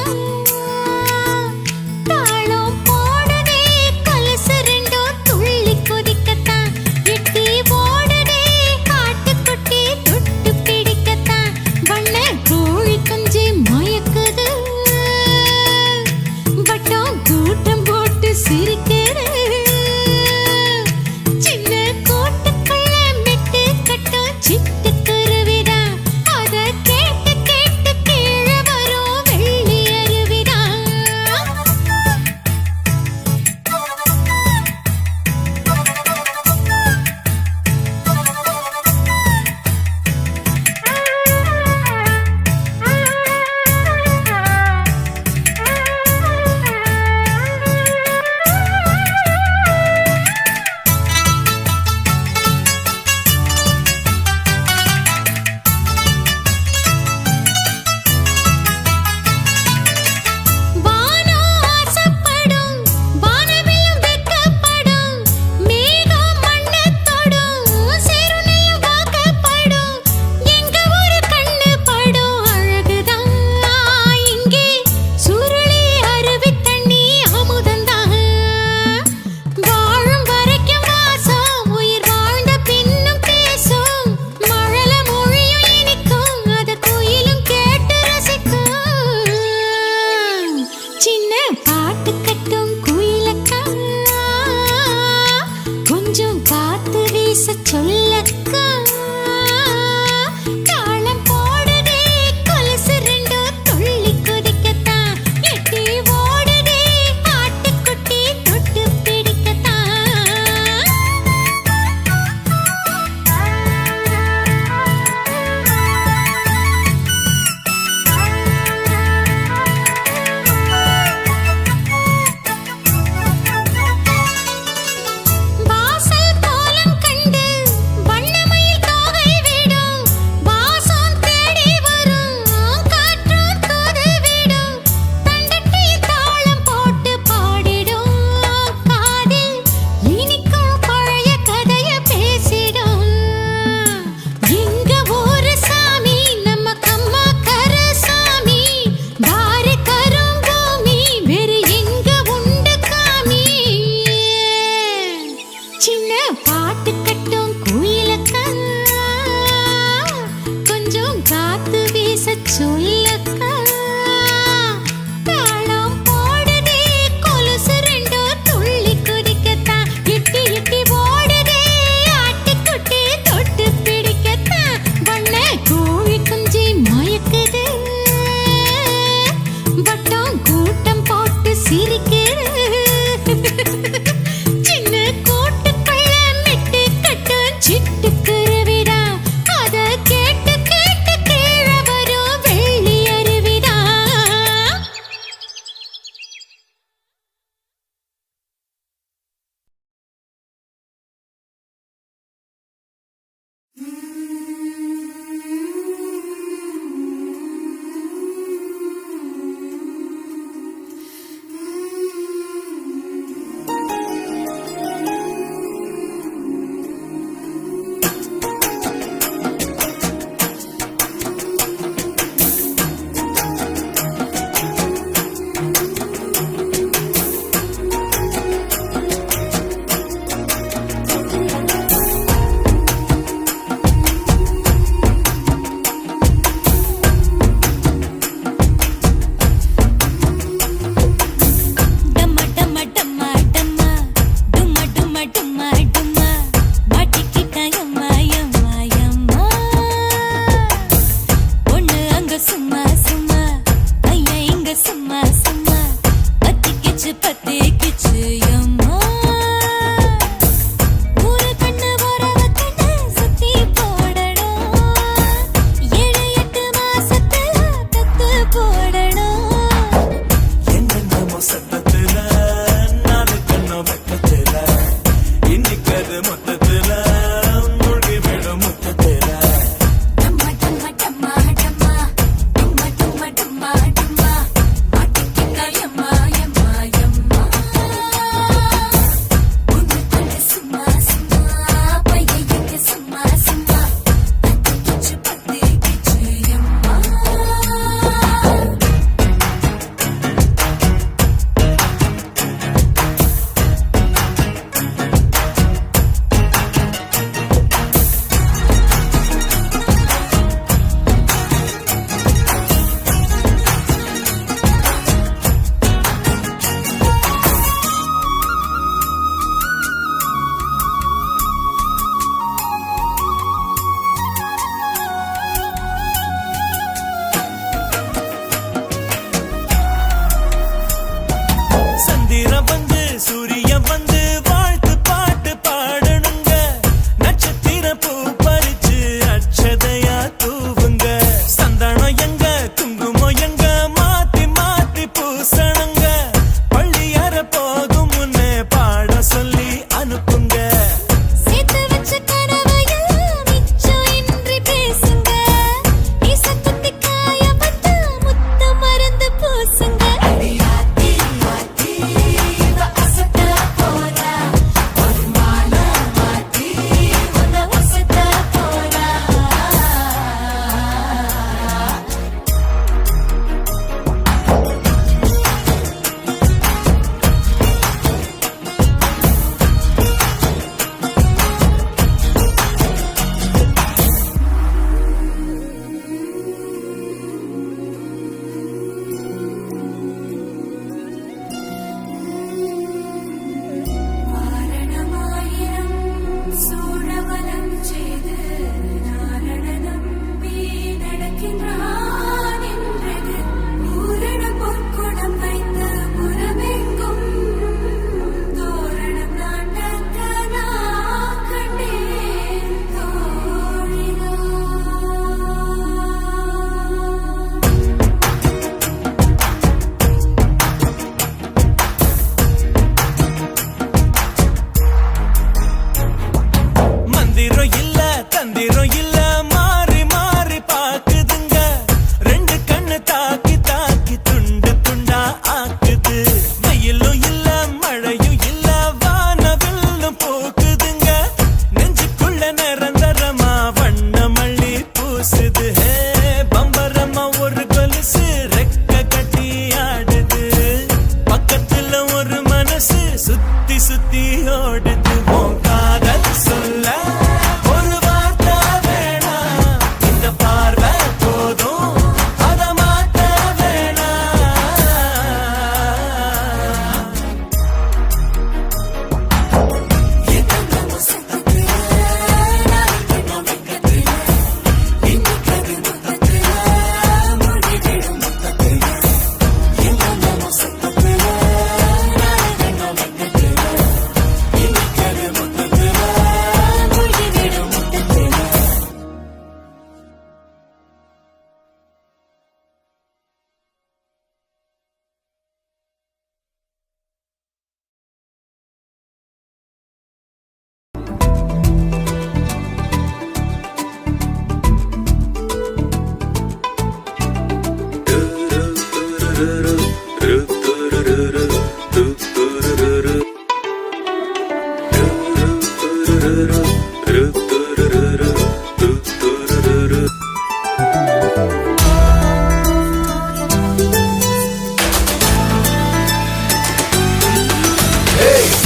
தாளம் போடுதே கொலுசு ரெண்டும் துள்ளி கொதிக்கத்தான் எட்டி ஓடுதே காட்டுக்குட்டி தொட்டு பிடிக்கத்தான் வண்ண கோழி குஞ்சு மயக்குது வட்டம் கூட்டம் போட்டு சிரிக்குது சின்ன கூட்டுக்குள்ள மெட்டு கட்டும் சிட்டுக்குருவிடா அத கேட்டு கேட்டு கீழே வரும் வெள்ளி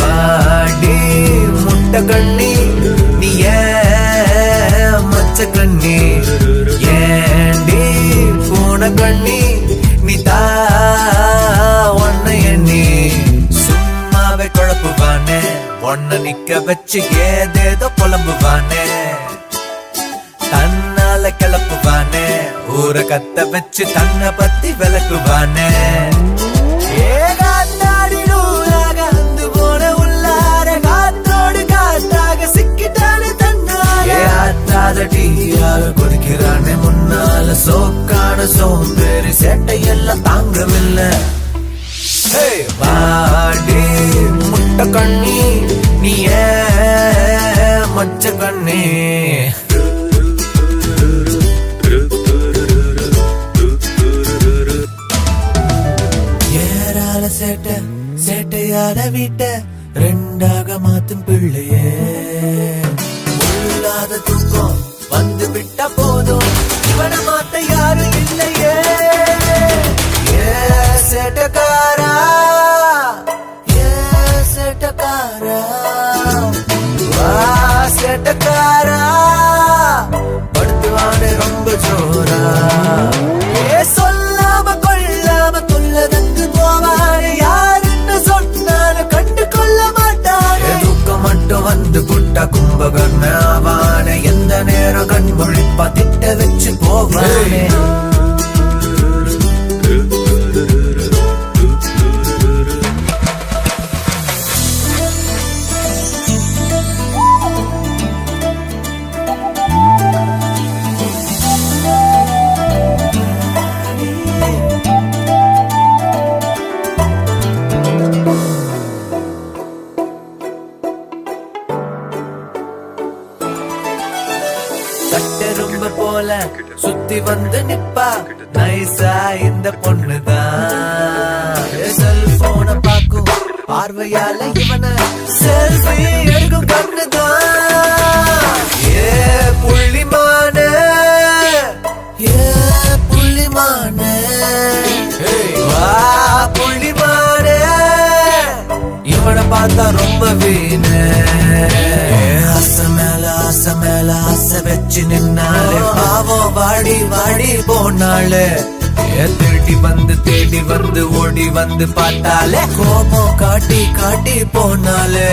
பாடி முட்டை கண்ணி நீ ஏன் மச்ச கண்ணி ஏண்டி பூனை கண்ணி நீ ஒன்ன எண்ணி சும்மாவே குழப்புவானே ஒன்ன நிக்க வச்சு ஏதேதோ புலம்புவானே தன்னால கிளப்புவானே ஊரை கத்த வச்சு தன்னை பத்தி விளக்குவானே கொடுக்கிறானே முன்னால சோக்கான சோம்பேறி சேட்டையெல்லாம் தாங்கவில்லை வாடி முட்டை கண்ணி நீ ஏன் மச்ச கண்ணி ஏறால சேட்டை சேட்டையால வீட்ட ரெண்டாக மாத்தும் பிள்ளையே உள்ளாத தூக்கம் வந்து விட்ட போதும் இவனை மாத்த யாரும் இல்லையே சேட்டக்காரா சேட்டக்காரா வா சேட்டக்காரா படுத்துவானே ரொம்ப ஜோரா சொல்லாம கொள்ளாம துள்ளதங்கு போவானே யாருன்னு சொன்னாலும் கண்டு கொள்ள மாட்டானே தூக்கம் மட்டும் வந்து புட்டா கும்பகர்ண ஆவானே எந்த நேரம் கண் முழிப்பா திட்ட வச்சு போவானே கட்டெரும்ப போல சுத்தி வந்து நிப்பா நைசா இந்த பொண்ணுதான் செல்போன பாக்கும் பார்வையால இவன செல்ஃபி எடுக்கும் கண்ணுதான் புள்ளிமான புள்ளிமான வா புள்ளிமான இவனை பார்த்தா ரொம்ப வீணு ஆசை மேல ஆசை வச்சு நின்னாலே பாவம் வாடி வாடி போனாலே தேடி வந்து ஓடி வந்து பார்த்தாலே கோபம் காட்டி காட்டி போனாலே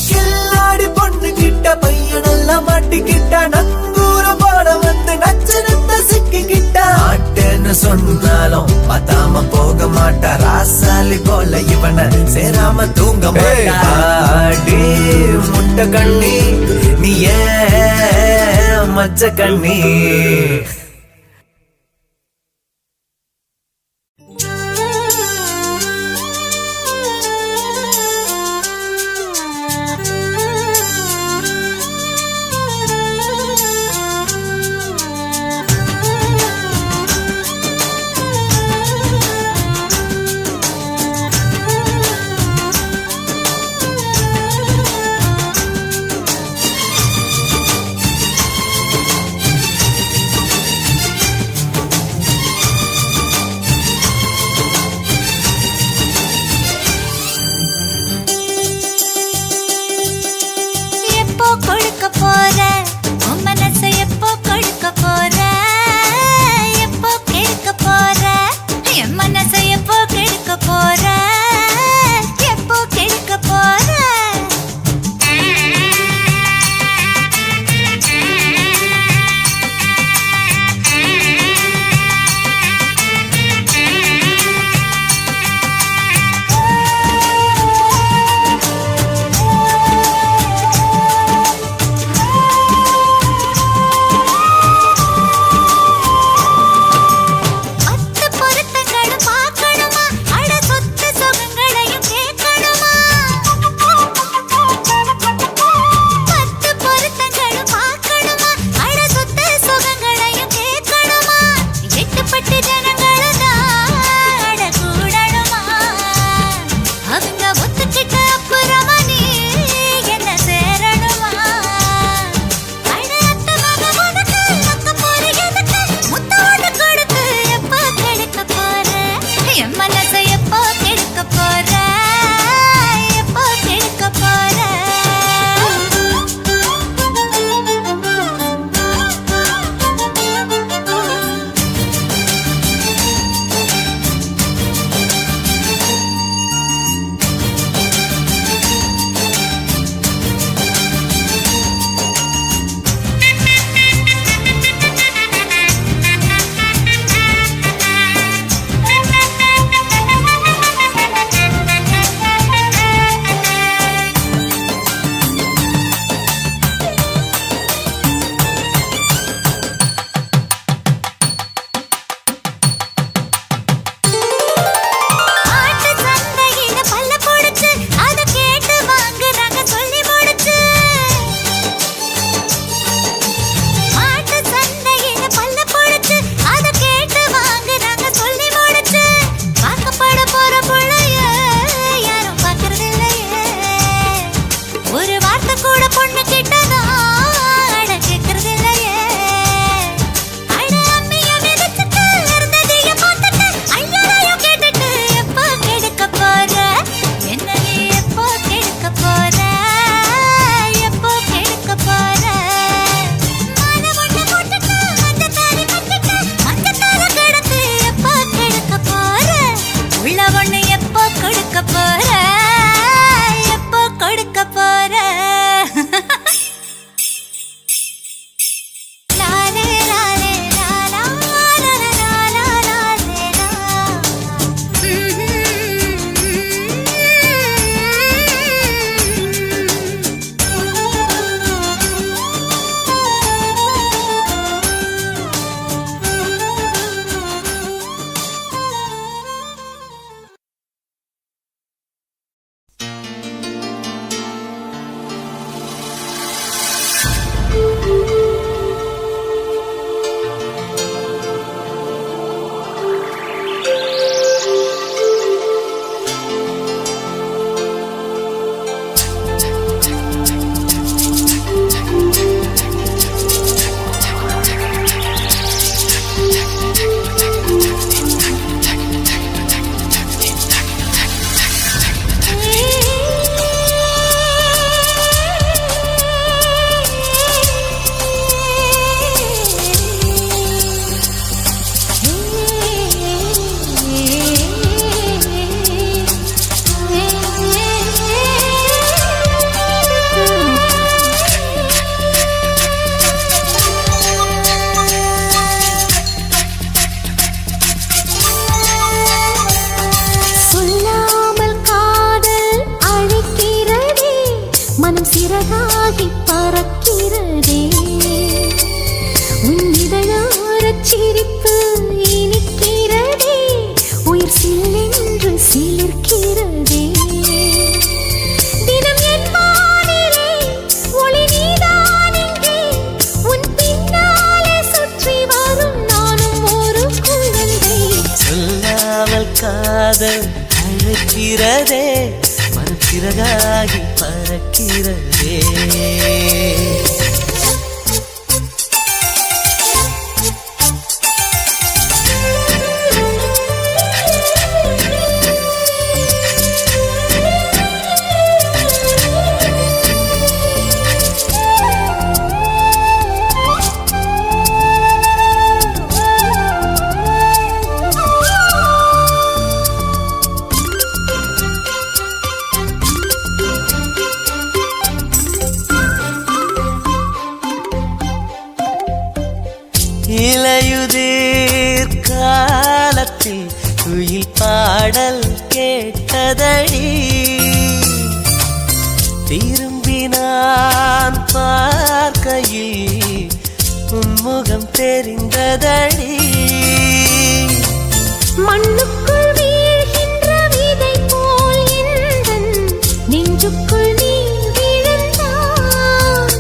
கில்லாடி பொண்ணு கிட்ட பையனெல்லாம் மாட்டிக்கிட்ட நங்கூர போட வந்து நச்சனத்த சிக்கிக்கிட்ட மாட்டேன்னு சொன்னாலும் பார்த்தாம போக மாட்டா ராசாலி போல இவனை சேராம தூங்க மாட்டாடி முட்டை கண்ணி நீ ஏன் மச்ச கண்ணி சிறகாகி பறக்கிறதே உன் இதழோரச் சிரிப்பு இனிக்கிறதே உயிர் சில்லென்று சிலிர்க்கிறதே தினம் என் வானிலே ஒளி நீதான் எங்கே உன் பின்னாலே சுற்றி வரும் நானும் ஒரு குழந்தை சொல்லாமல் காதல் அழைக்கிறதே மனம் சிறகாகி பறக்கிறதே இலையுதிர் காலத்தில் குயில் பாடல் கேட்டதடி திரும்பி நான் பார்க்கையில் உன்முகம் தெரிந்ததடி மண்ணுக்குள் வீழ்கின்ற விதை போல் எந்தன் நெஞ்சுக்குள் நீ விழுந்தாய்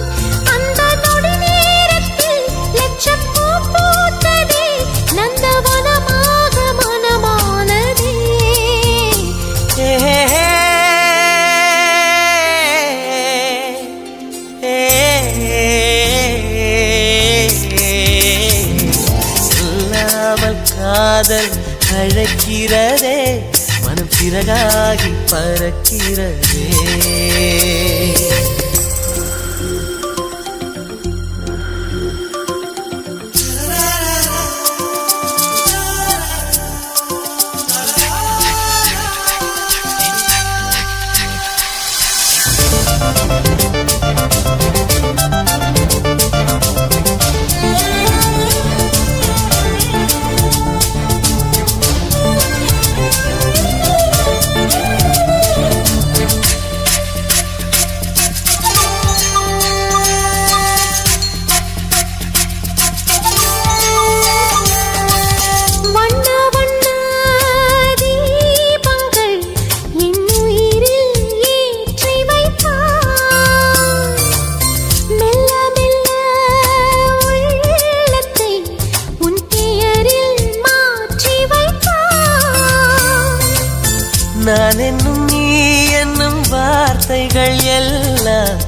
அந்த நொடி நேரத்தில் லட்சப்பூ பூத்ததே நந்தவனமாக மனமானதே சொல்லாமல் காதல் அழைக்கிறதே மனம் சிறகாகி பறக்கிறதே வண்ண வண்ண தீபங்கள் என் உயிரில் ஏற்றி வைத்தாய் மெல்ல மெல்ல உள்ளத்தை உன் பெயரில் மாற்றி வைத்தாய் நான் என்னும் நீ என்னும் வார்த்தைகள் எல்லாம்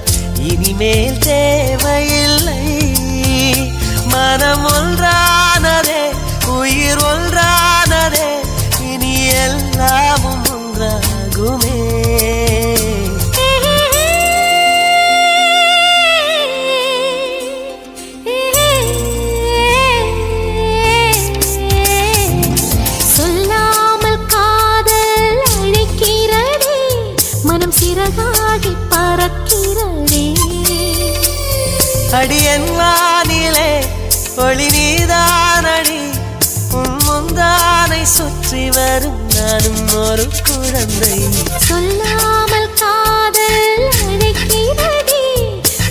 இனிமேல் தேவையில்லை மனம் ஒன்றானதே உயிர் ஒன்றானதே இனி எல்லாமும் ஒன்றாகுமே சொல்லாமல் காதல் அழைக்கிறதே மனம் சிறகாகி பறக்கிறதே அடியன் வானிலே ஒளி நீதானடி உன் முந்தானை சுற்றி வரும் நானும் ஒரு குழந்தை சொல்லாமல் காதல் அழைக்கிறதே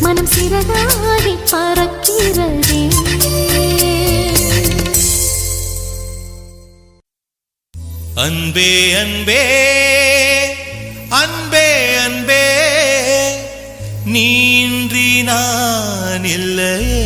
மனம் சிறகாகி பறக்கிறதே அன்பே அன்பே அன்பே அன்பே நீன்றி நான் இல்லையே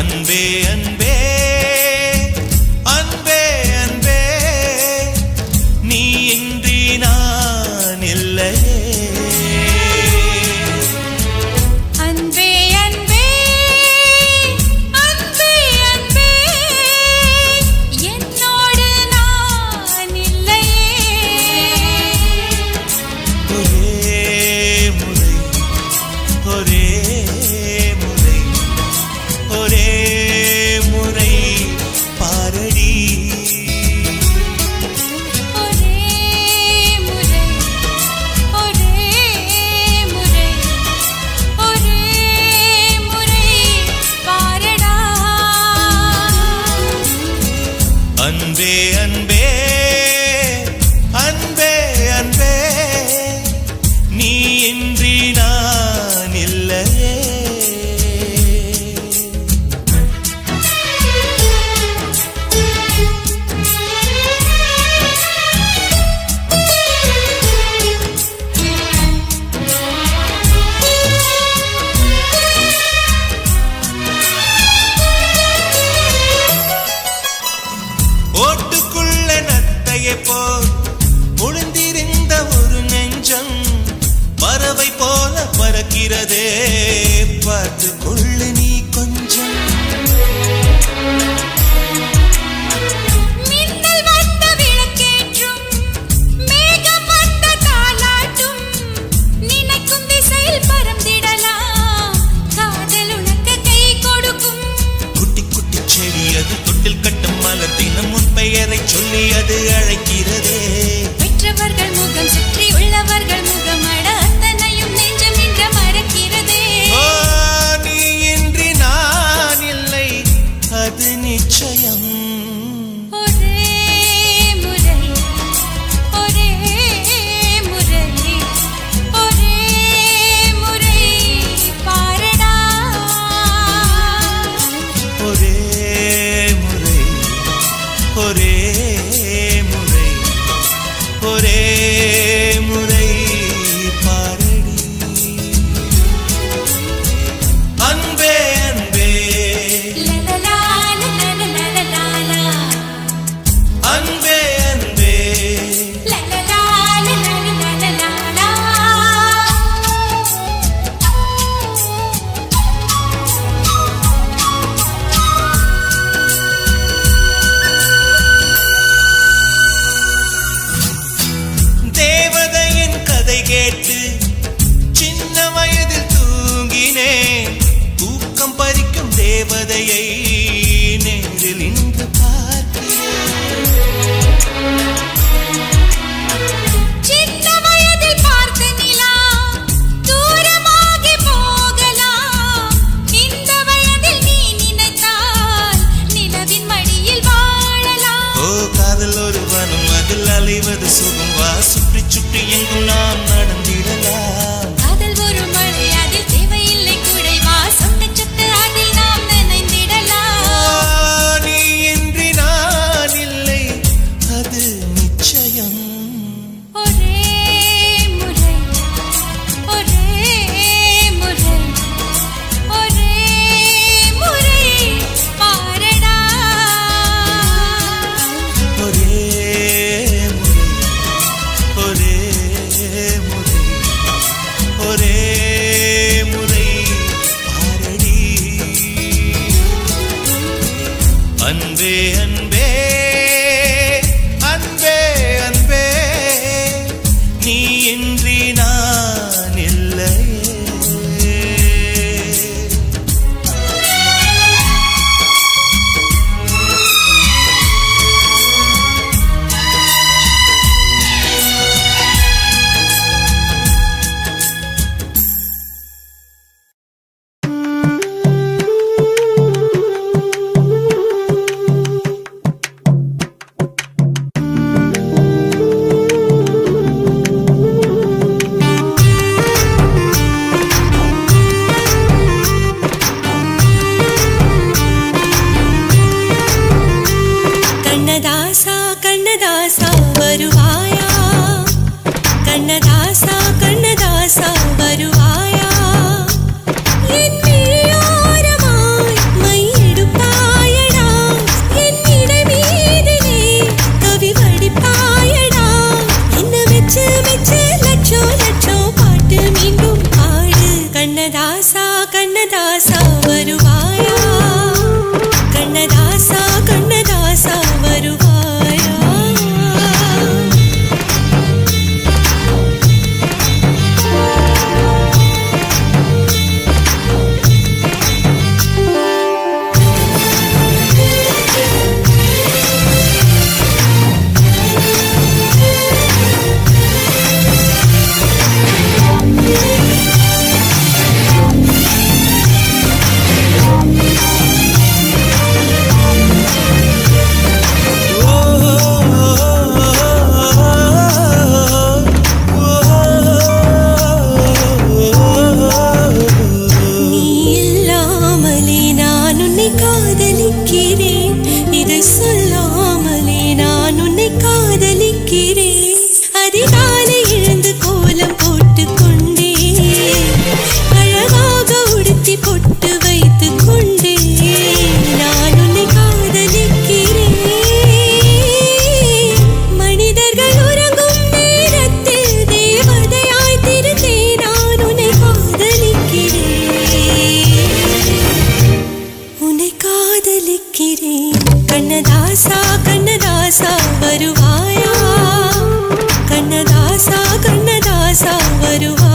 அன்பே அன்பே கண்ணதாசா வருவாயா என் விழியோரமாய் மையெடுப்பாயடா என் இடை மீதிலே கவி வடிப்பாயடா என்ன வெச்சு வெச்சு லட்சோ லட்சோ பாட்டு மீண்டும் பாடு கண்ணதாசா கண்ணதாசா வருவாயா கண்ணதாசா கண்ணதாசா வருவாயா அதிகாலை எழுந்து கோலம் போட்டு கொண்டே அழகாக உடுத்தி பொட்டு வைத்து கொண்டே நான் உன்னை காதலிக்கிறேன் மனிதர்கள் உறங்கும் நேரத்தில் தேவதையாய் திருந்தே நான் உன்னை காதலிக்கிறேன் கண்ணதாசா கண்ணதாசா வருவாயா கண்ணதாசா கண்ணதாசா வருவாயா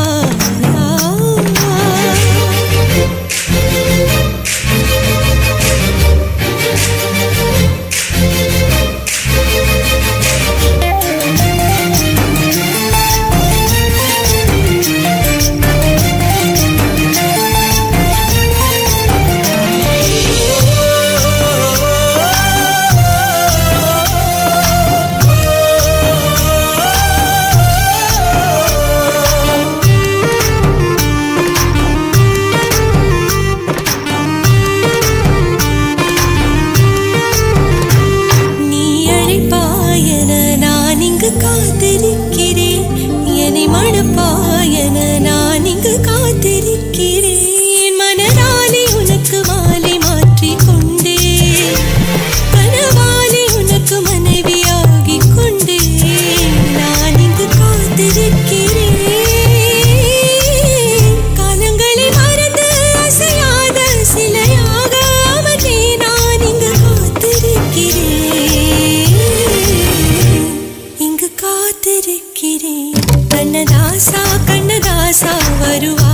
காத்திருக்கிறேன் என்னை மணப்பாயன நான் இங்கு காத்திருக்கிறேன் மனதாலே உனக்கு மாலை மாற்றிக் கொண்டே கனவாலே உனக்கு மனைவியாகிக் கொண்டே நான் இங்கு காத்திருக்கிறேன் காலங்களை மறந்து அசையாத சிலையாக அவனே நான் இங்கு காத்திருக்கிறேன் கண்ணதாசா கண்ணதாசா வருவா